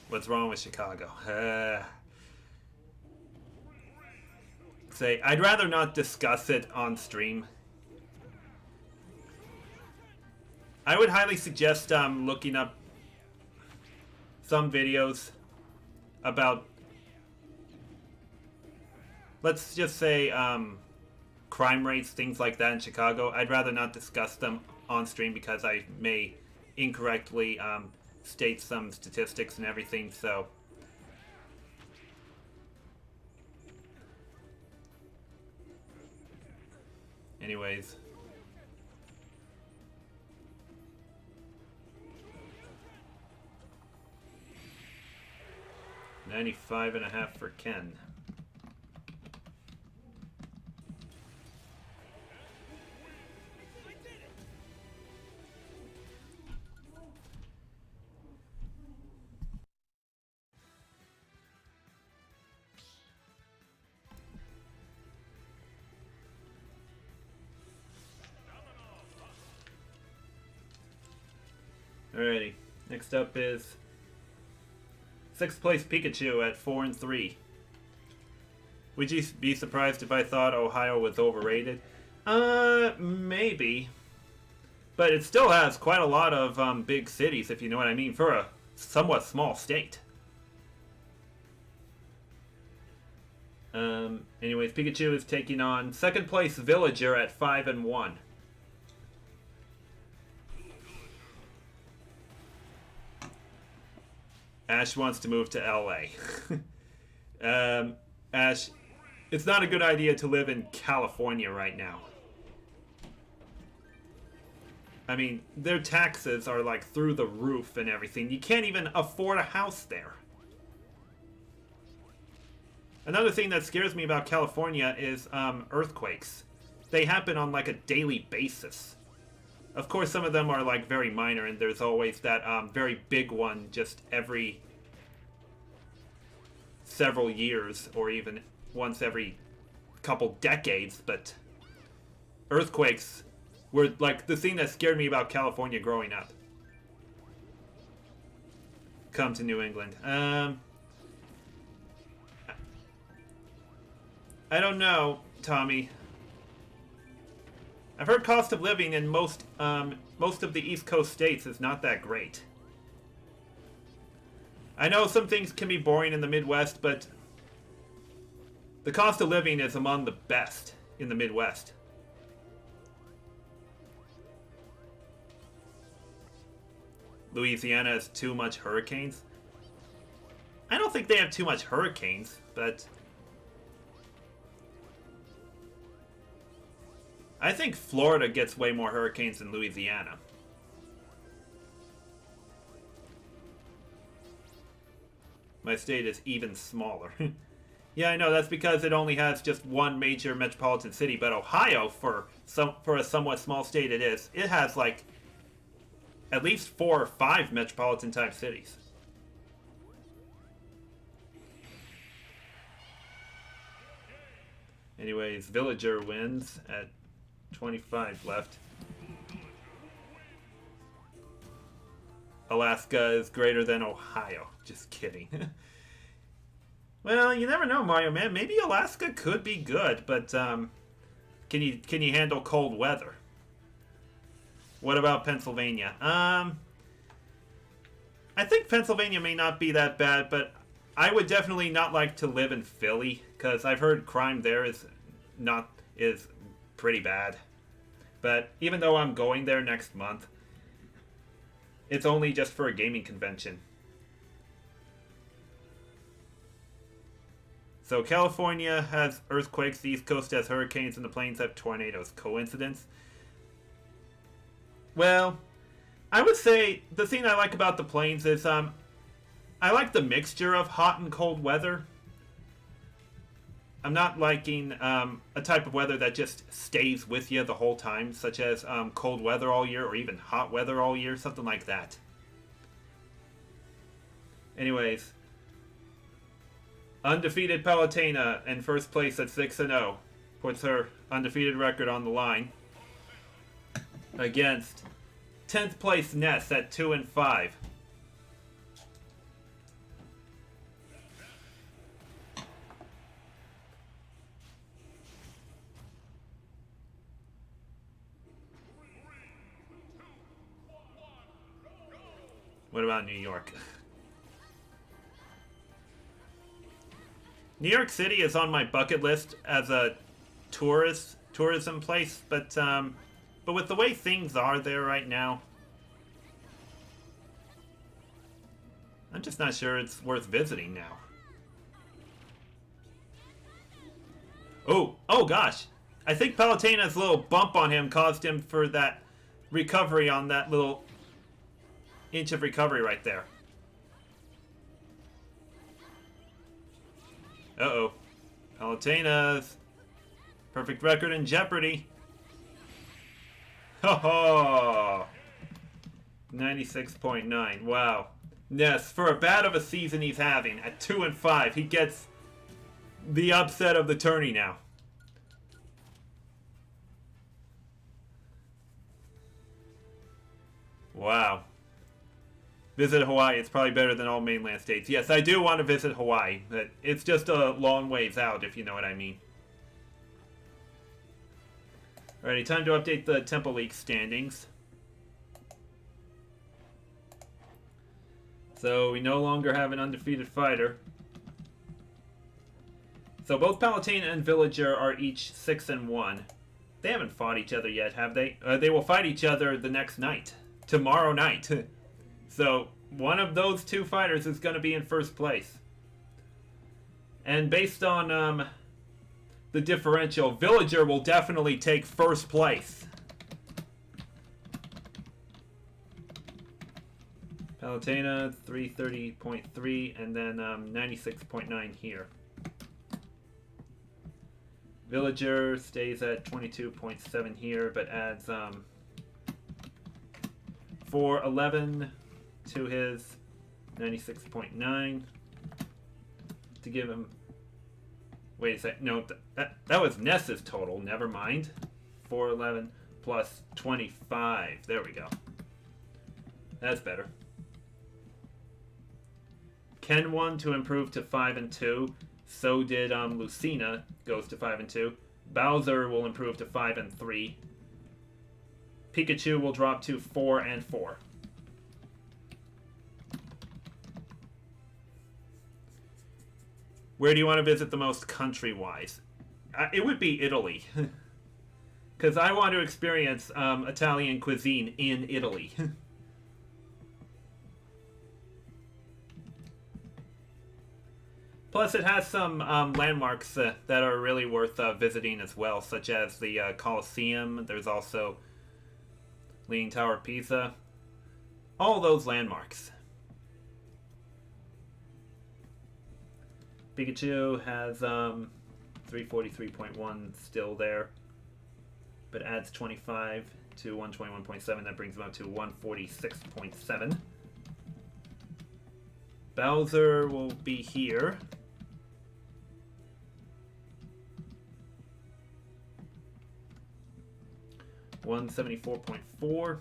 What's wrong with Chicago? I'd rather not discuss it on stream. I would highly suggest looking up some videos about, let's just say, crime rates, things like that in Chicago. I'd rather not discuss them on stream because I may incorrectly state some statistics and everything, so... Anyways. 95.5 for Ken. Alrighty, next up is 6th place Pikachu at 4 and 3. Would you be surprised if I thought Ohio was overrated? Maybe. But it still has quite a lot of big cities, if you know what I mean, for a somewhat small state. Anyways, Pikachu is taking on 2nd place Villager at 5 and 1. Ash wants to move to LA. Ash, it's not a good idea to live in California right now. I mean, their taxes are like through the roof and everything. You can't even afford a house there. Another thing that scares me about California is earthquakes. They happen on like a daily basis. Of course, some of them are like very minor, and there's always that very big one just every several years, or even once every couple decades. But earthquakes were like the thing that scared me about California growing up. Come to New England. I don't know, Tommy. I've heard cost of living in most of the East Coast states is not that great. I know some things can be boring in the Midwest, but the cost of living is among the best in the Midwest. Louisiana has too much hurricanes. I don't think they have too much hurricanes, but I think Florida gets way more hurricanes than Louisiana. My state is even smaller. Yeah, I know, that's because it only has just one major metropolitan city, but Ohio, for a somewhat small state it has like at least 4 or 5 metropolitan type cities. Anyways, Villager wins at 25 left. Alaska is greater than Ohio. Just kidding. Well, you never know, Mario Man. Maybe Alaska could be good, but can you handle cold weather? What about Pennsylvania? I think Pennsylvania may not be that bad, but I would definitely not like to live in Philly, because I've heard crime there is pretty bad. But even though I'm going there next month, it's only just for a gaming convention. So California has earthquakes, the East Coast has hurricanes, and the plains have tornadoes. Coincidence? Well, I would say the thing I like about the plains is I like the mixture of hot and cold weather. I'm not liking a type of weather that just stays with you the whole time, such as cold weather all year or even hot weather all year, something like that. Anyways, undefeated Palutena in first place at 6-0 puts her undefeated record on the line against 10th place Ness at 2-5. What about New York? New York City is on my bucket list as a tourism place, but with the way things are there right now, I'm just not sure it's worth visiting now. Oh gosh. I think Palutena's little bump on him caused him for that recovery on that little inch of recovery right there. Uh-oh. Palutena's perfect record in jeopardy. Ho-ho! 96.9. Wow. Yes, for a bad of a season he's having, at 2-5, he gets the upset of the tourney now. Wow. Visit Hawaii. It's probably better than all mainland states. Yes, I do want to visit Hawaii, but it's just a long ways out, if you know what I mean. Alrighty, time to update the Temple League standings. So we no longer have an undefeated fighter. So both Palutena and Villager are each 6-1. They haven't fought each other yet, have they? They will fight each other the next night. Tomorrow night. So one of those two fighters is going to be in first place. And based on the differential, Villager will definitely take first place. Palutena 330.3 and then 96.9 here. Villager stays at 22.7 here, but adds 411 to his 96.9 to give him. Wait a sec. No, that was Ness's total. Never mind. 411 plus 25. There we go. That's better. Ken won to improve to 5-2. So did Lucina, goes to 5-2. Bowser will improve to 5-3. Pikachu will drop to 4-4. Where do you want to visit the most country-wise? It would be Italy. Because I want to experience Italian cuisine in Italy. Plus, it has some landmarks that are really worth visiting as well, such as the Colosseum. There's also Leaning Tower of Pisa. All those landmarks. Pikachu has 343.1 still there, but adds 25 to 121.7. That brings him up to 146.7. Bowser will be here. $174.4.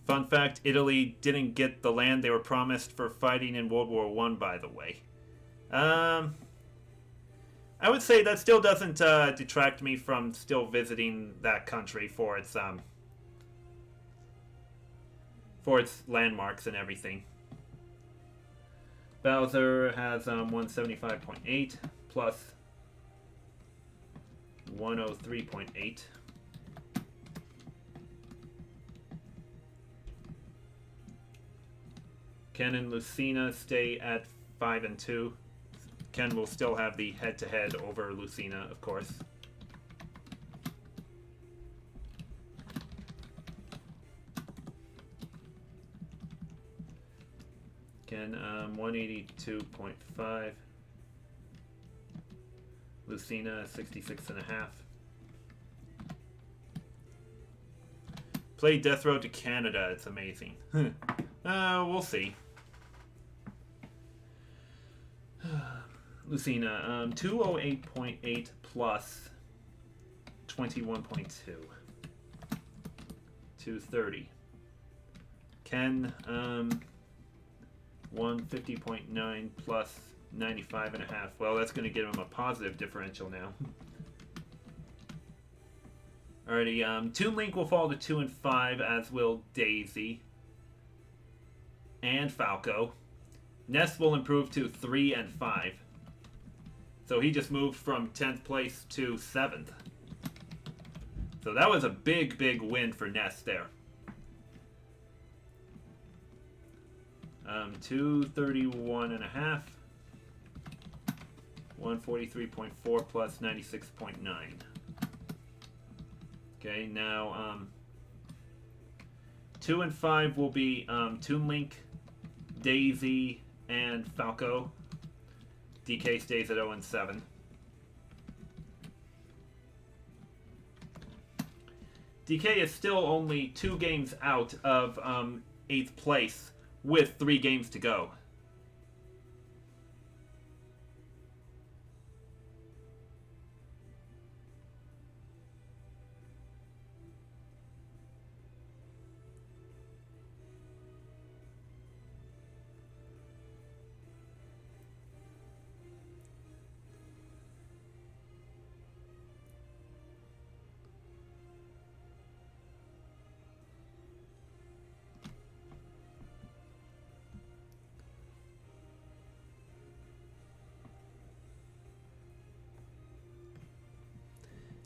Fun fact, Italy didn't get the land they were promised for fighting in World War I, by the way. I would say that still doesn't detract me from still visiting that country for its landmarks and everything. Bowser has 175.8 plus 103.8. Ken and Lucina stay at 5-2. Ken will still have the head-to-head over Lucina, of course. Ken, 182.5. Lucina, 66.5. Play Death Road to Canada. It's amazing. We'll see. Lucina, 208.8 plus 21.2. 230. Ken, 150.9 plus 95.5. Well, that's going to give him a positive differential now. Alrighty, Toon Link will fall to 2 and 5, as will Daisy and Falco. Ness will improve to 3 and 5. So he just moved from 10th place to 7th. So that was a big, big win for Ness there. 231.5. 143.4 plus 96.9. Okay, now 2 and 5 will be Toon Link, Daisy, and Falco. DK stays at 0 and 7. DK is still only 2 games out of 8th place with 3 games to go.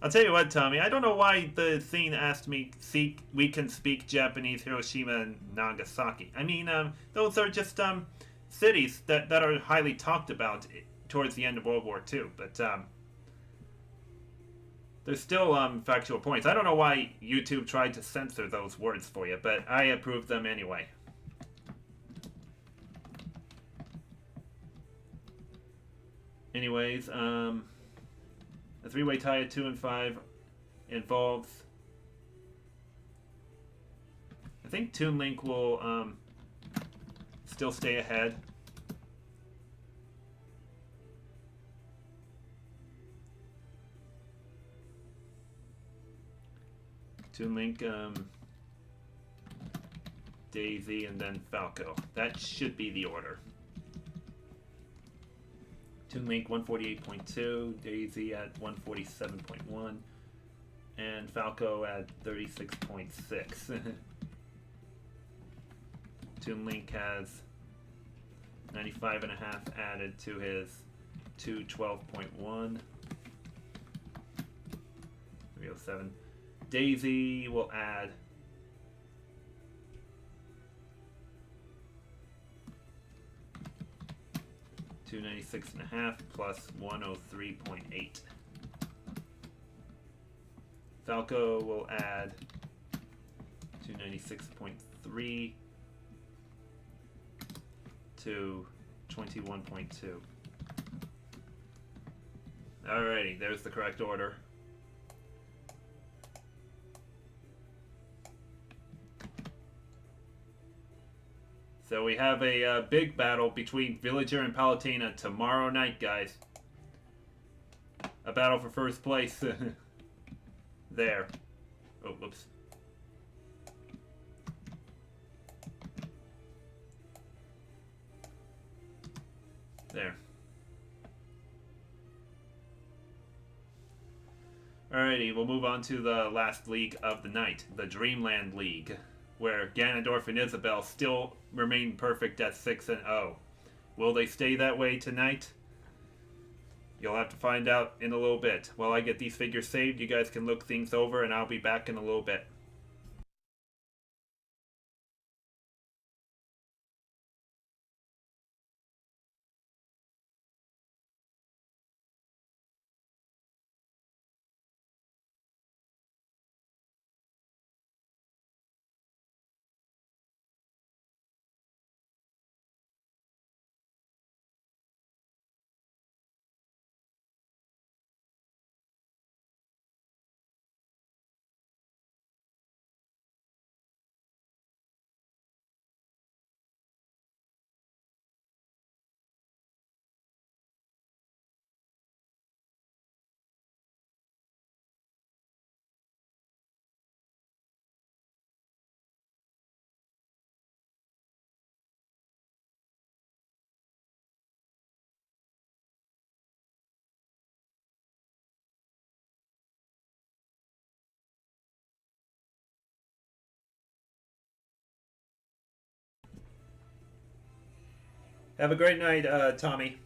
I'll tell you what, Tommy. I don't know why the scene asked me, we can speak Japanese, Hiroshima and Nagasaki. I mean, those are just cities that are highly talked about towards the end of World War II. But there's still factual points. I don't know why YouTube tried to censor those words for you, but I approved them anyway. Anyways, a 3-way tie at 2 and 5 involves. I think Toon Link will still stay ahead. Toon Link, Daisy, and then Falco. That should be the order. Toon Link 148.2, Daisy at 147.1, and Falco at 36.6. Toon Link has 95.5 added to his 212.1. 307. Daisy will add 296.5 plus 103.8. Falco will add 296.3 to 21.2. Alrighty, there's the correct order. So we have a big battle between Villager and Palutena tomorrow night, guys. A battle for first place. There. Oh, whoops. There. Alrighty, we'll move on to the last league of the night, the Dreamland League, where Ganondorf and Isabelle still remain perfect at 6 and 0. Will they stay that way tonight? You'll have to find out in a little bit. While I get these figures saved, you guys can look things over, and I'll be back in a little bit. Have a great night, Tommy.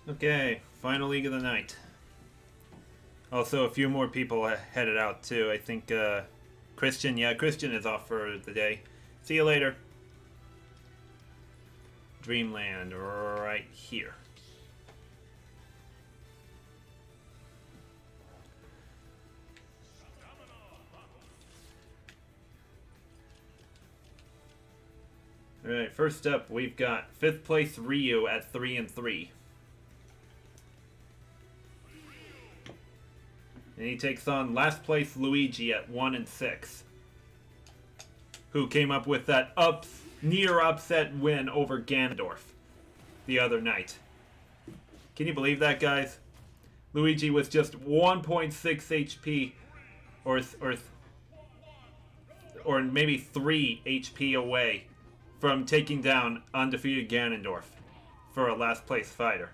Okay, final league of the night. Also, a few more people headed out too. I think Christian, yeah, Christian is off for the day. See you later. Dreamland, right here. Alright, first up, we've got 5th place Ryu at 3-3. And he takes on last place Luigi at 1-6. Who came up with that near upset win over Ganondorf the other night. Can you believe that, guys? Luigi was just 1.6 HP or maybe 3 HP away from taking down undefeated Ganondorf for a last place fighter.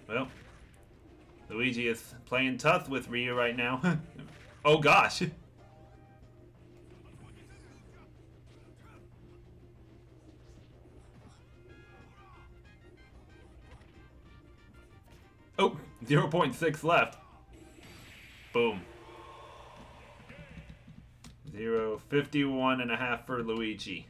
Well, Luigi is playing tough with Ryu right now. Oh gosh! Oh, 0.6 left. Boom. 0.51.5 for Luigi.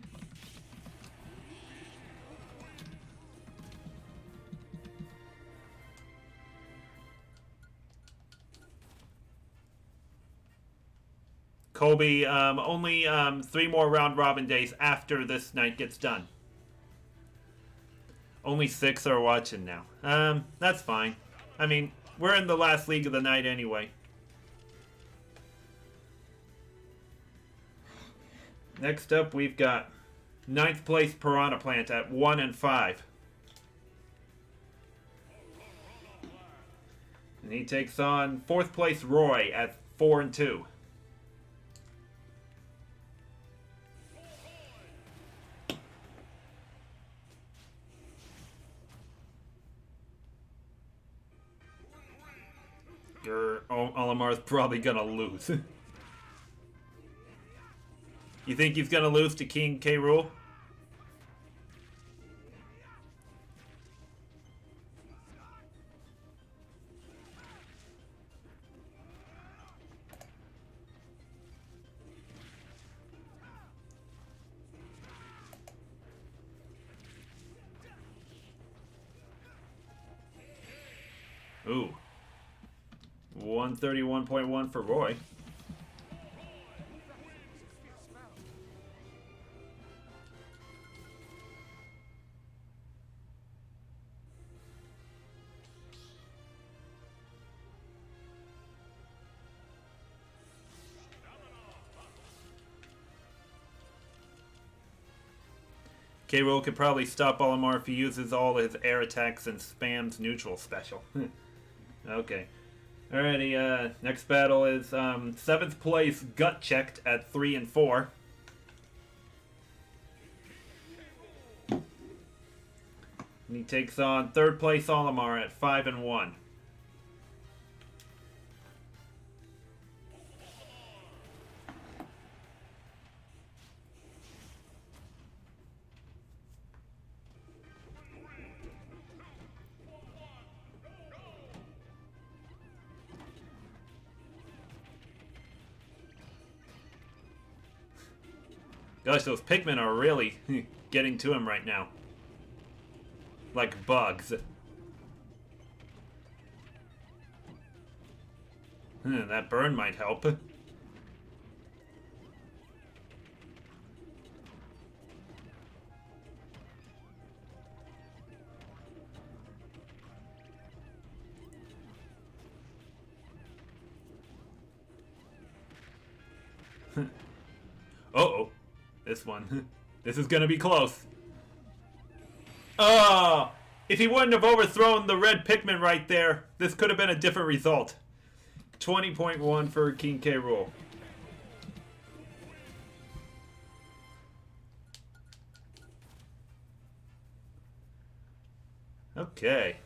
Colby, only 3 more round robin days after this night gets done. Only 6 are watching now. That's fine. I mean, we're in the last league of the night anyway. Next up, we've got 9th place Piranha Plant at 1-5. And he takes on 4th place Roy at 4-2. Olimar's probably gonna lose. You think he's gonna lose to King K. Rool? Ooh. 131.1 for Roy. K. Rool could probably stop Olimar if he uses all his air attacks and spams neutral special. Okay. Alrighty, next battle is 7th place Gut Checked at 3 and 4. And he takes on 3rd place Olimar at 5 and 1. Gosh, those Pikmin are really getting to him right now. Like bugs. That burn might help. Uh-oh. This one. This is gonna be close. Oh! If he wouldn't have overthrown the red Pikmin right there, this could have been a different result. 20.1 for King K. Rool. Okay.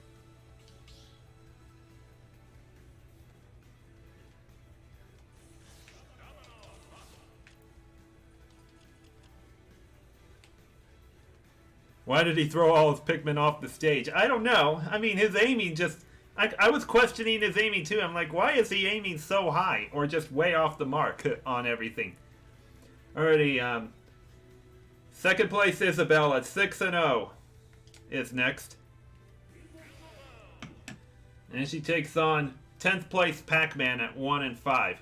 Why did he throw all his Pikmin off the stage? I don't know. I mean, his aiming just... I was questioning his aiming too. I'm like, why is he aiming so high? Or just way off the mark on everything? Alrighty, 2nd place Isabelle at 6 and 0 is next. And she takes on 10th place Pac-Man at 1 and 5.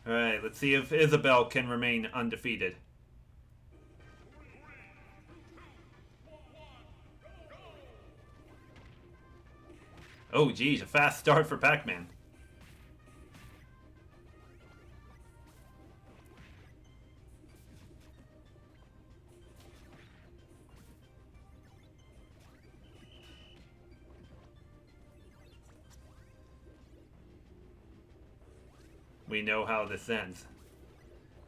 Alright, let's see if Isabelle can remain undefeated. Oh, geez, a fast start for Pac-Man. We know how this ends.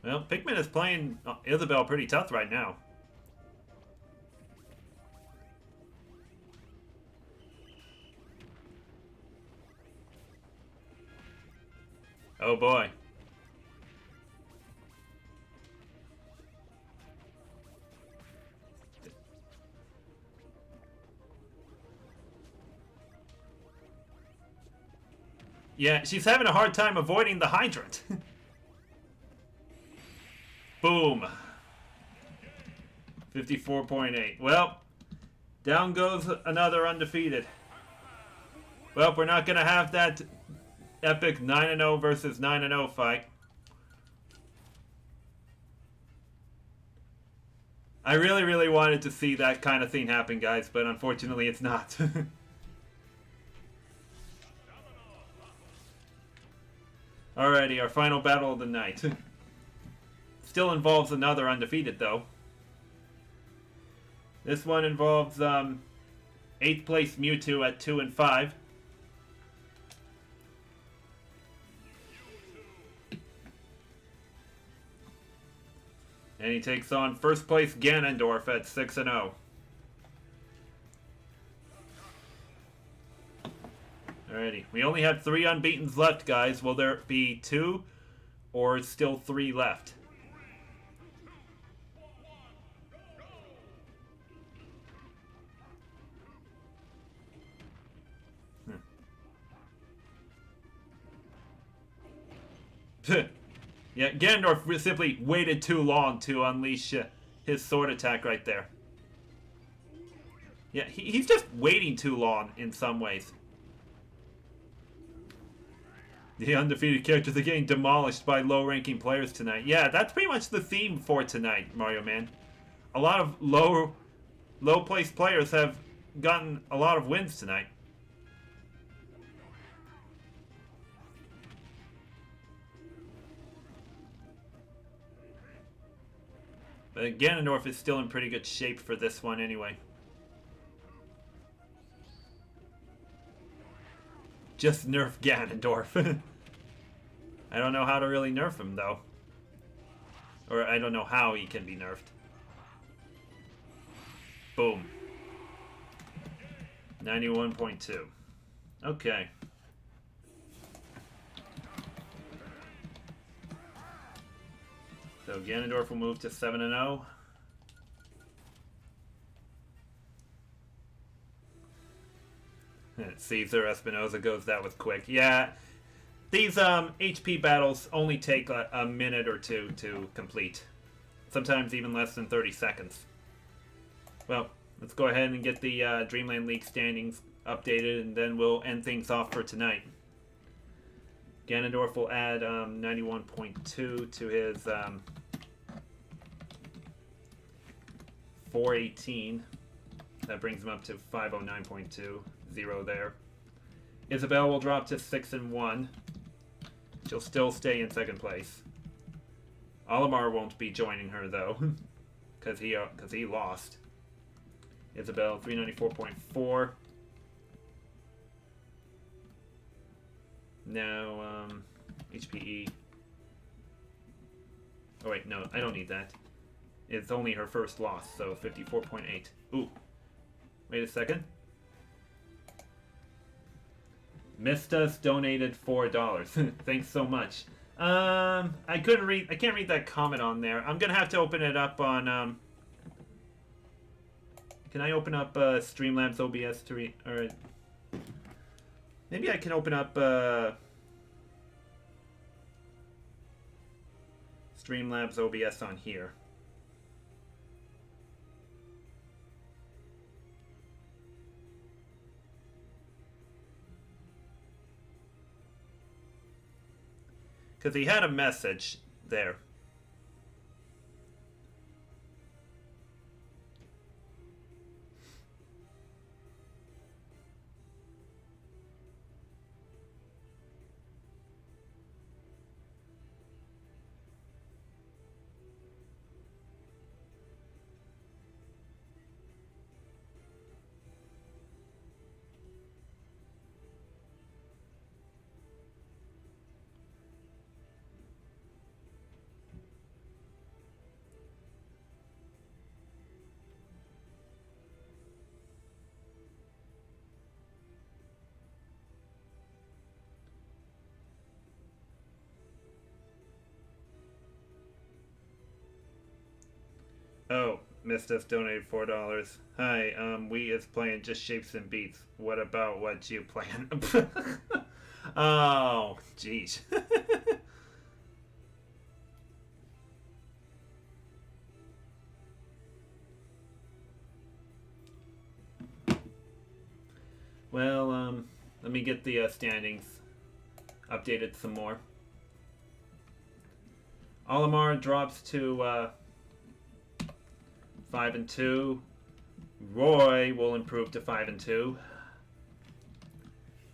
Well, Pikmin is playing Isabelle pretty tough right now. Oh boy. Yeah, she's having a hard time avoiding the hydrant. Boom. 54.8. Well, down goes another undefeated. Well, we're not going to have that epic 9-0 versus 9-0 fight. I really, really wanted to see that kind of thing happen, guys, but unfortunately it's not. Alrighty, our final battle of the night. Still involves another undefeated, though. This one involves 8th place Mewtwo at 2 and 5. And he takes on 1st place Ganondorf at 6 and 0. Alrighty. We only have 3 unbeatens left, guys. Will there be 2 or still 3 left? Yeah, Ganondorf simply waited too long to unleash his sword attack right there. Yeah, he's just waiting too long in some ways. The undefeated characters are getting demolished by low-ranking players tonight. Yeah, that's pretty much the theme for tonight, Mario Man. A lot of low-placed players have gotten a lot of wins tonight. But Ganondorf is still in pretty good shape for this one anyway. Just nerf Ganondorf. I don't know how to really nerf him, though. Or I don't know how he can be nerfed. Boom. 91.2. Okay. So Ganondorf will move to 7-0. Caesar Espinoza goes that was quick. Yeah, these HP battles only take a minute or two to complete. Sometimes even less than 30 seconds. Well, let's go ahead and get the Dreamland League standings updated, and then we'll end things off for tonight. Ganondorf will add 91.2 to his 418. That brings him up to 509.2. 0 there. Isabelle will drop to 6-1. She'll still stay in second place. Olimar won't be joining her though, because he lost. Isabelle 394.4. Now HPE. Oh wait, no, I don't need that. It's only her first loss, so 54.8. Ooh, wait a second. Mistas donated $4. Thanks so much. I can't read that comment on there. I'm gonna have to open it up on Can I open up Streamlabs OBS to read? Or maybe I can open up Streamlabs OBS on here. Because he had a message there. Oh, Mistus donated $4. Hi, we is playing just shapes and beats. What about what you plan? Oh, jeez. Well, let me get the standings updated some more. Olimar drops to 5-2. Roy will improve to 5-2.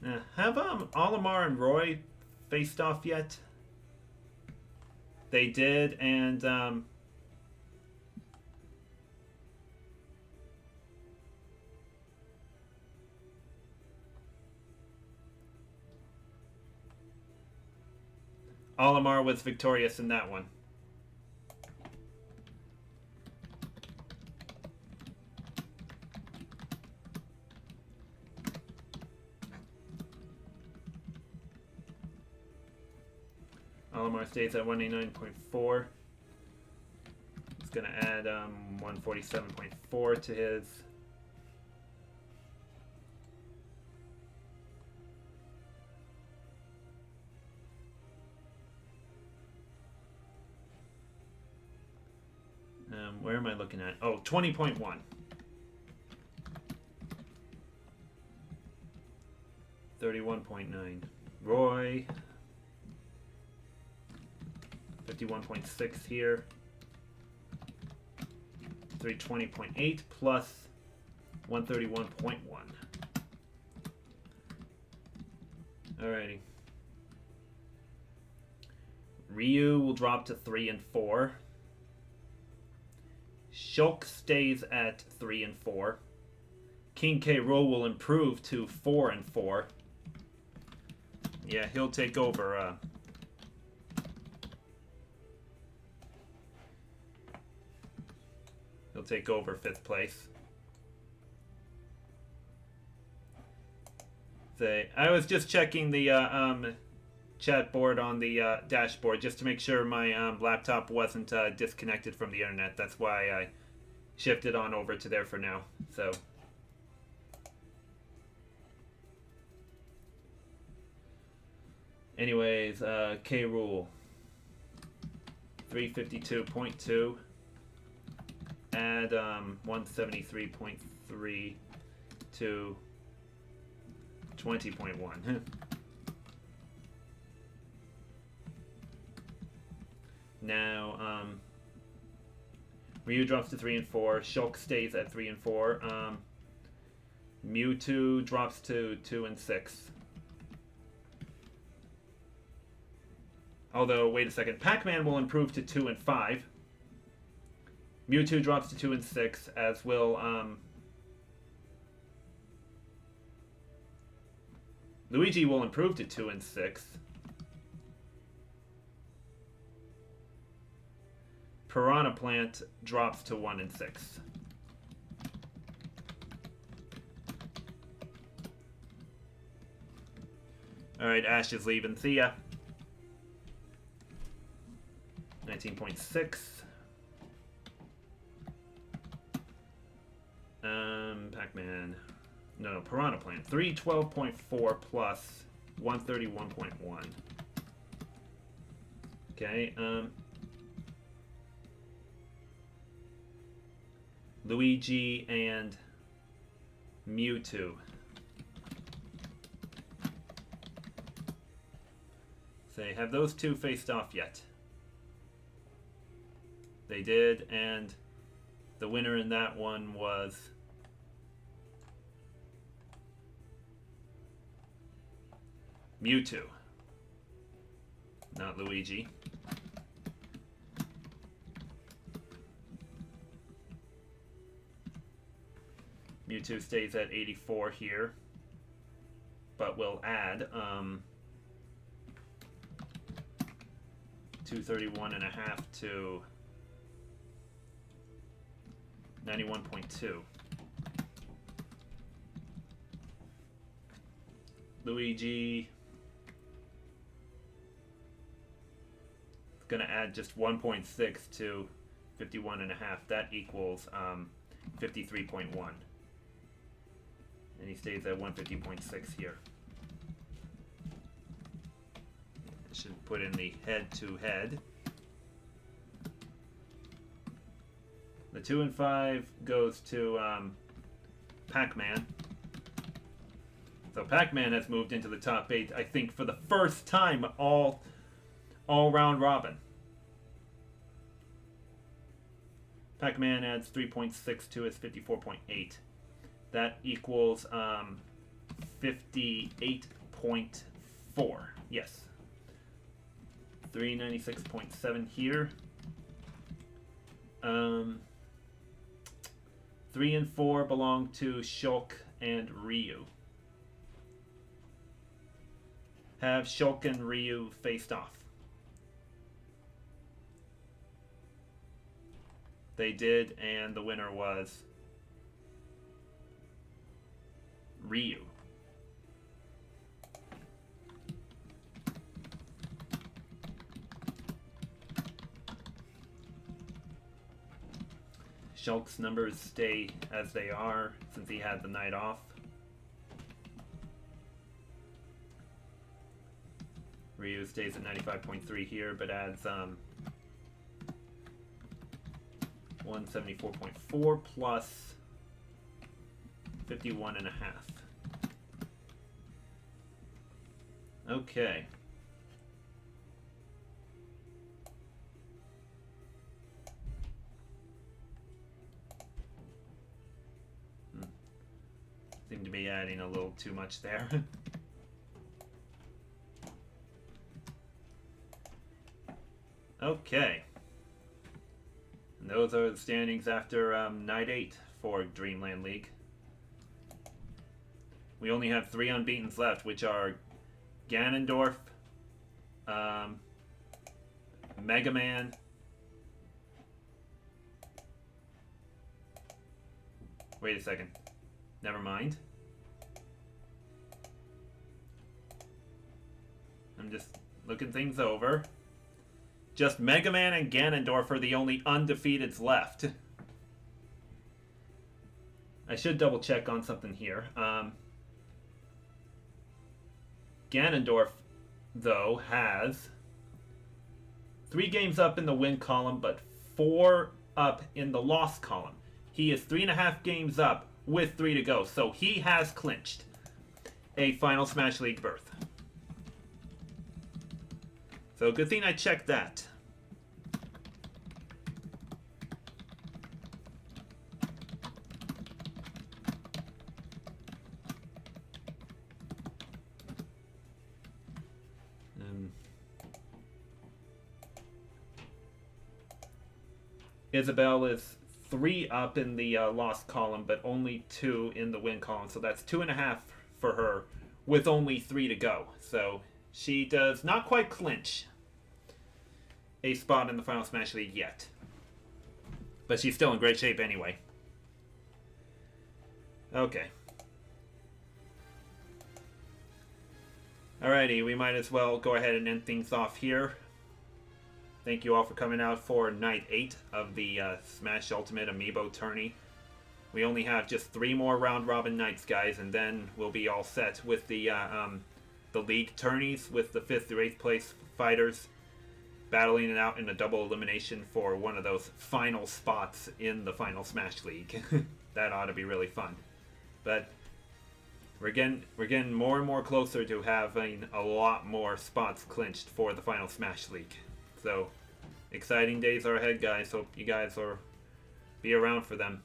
Now, have Olimar and Roy faced off yet? They did, and Olimar was victorious in that one. Malamar stays at 189.4. It's going to add 147.4 to his. Where am I looking at? Oh, 20.1. 31.9. Roy. 51.6 here. 320.8 plus 131.1. Alrighty. Ryu will drop to 3 and 4. Shulk stays at 3 and 4. King K. Rool will improve to 4 and 4. Yeah, he'll take over. He'll take over 5th place. I was just checking the chat board on the dashboard just to make sure my laptop wasn't disconnected from the internet. That's why I shifted on over to there for now. So, anyways, K. Rool 352.2. Add 173.3 to 20.1. Now, Ryu drops to 3 and 4. Shulk stays at 3 and 4. Mewtwo drops to 2 and 6. Although, wait a second. Pac-Man will improve to 2 and 5. Mewtwo drops to 2 and 6, as will Luigi will improve to 2 and 6. Piranha Plant drops to 1 and 6. Alright, Ash is leaving. See ya. 19.6. Pac-Man. No, Piranha Plant. 312.4 plus 131.1. Okay, Luigi and Mewtwo. Say, have those two faced off yet? They did, and the winner in that one was Mewtwo, not Luigi. Mewtwo stays at 84 here, but we'll add 231.5 to 91.2. Luigi is going to add just 1.6 to 51.5. That equals 53.1. And he stays at 150.6 here. I should put in the head-to-head. The 2 and 5 goes to Pac-Man. So Pac-Man has moved into the top 8, I think, for the first time all round robin. Pac-Man adds 3.6 to his 54.8. That equals 58.4. Yes. 396.7 here. 3 and 4 belong to Shulk and Ryu. Have Shulk and Ryu faced off? They did, and the winner was Ryu. Shulk's numbers stay as they are since he had the night off. Ryu stays at 95.3 here, but adds 174.4 plus 51.5. Okay. Seem to be adding a little too much there. Okay. And those are the standings after Night 8 for Dreamland League. We only have 3 unbeatens left, which are Ganondorf, Mega Man, wait a second, never mind. I'm just looking things over. Just Mega Man and Ganondorf are the only undefeateds left. I should double check on something here. Ganondorf, though, has 3 games up in the win column, but 4 up in the loss column. He is 3.5 games up with 3 to go, so he has clinched a Final Smash League berth. So good thing I checked that. Isabelle is 3 up in the loss column, but only 2 in the win column. So that's 2.5 for her with only 3 to go. So she does not quite clinch a spot in the Final Smash League yet. But she's still in great shape anyway. Okay. Alrighty, we might as well go ahead and end things off here. Thank you all for coming out for Night 8 of the Smash Ultimate Amiibo Tourney. We only have just 3 more round-robin nights, guys, and then we'll be all set with the league tourneys with the 5th through 8th place fighters battling it out in a double elimination for one of those final spots in the Final Smash League. That ought to be really fun. But we're getting more and more closer to having a lot more spots clinched for the Final Smash League. So, exciting days are ahead, guys. Hope you guys will be around for them.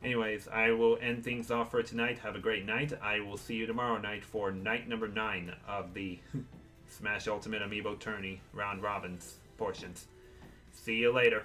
Anyways, I will end things off for tonight. Have a great night. I will see you tomorrow night for night number 9 of the Smash Ultimate Amiibo Tourney round robins portions. See you later.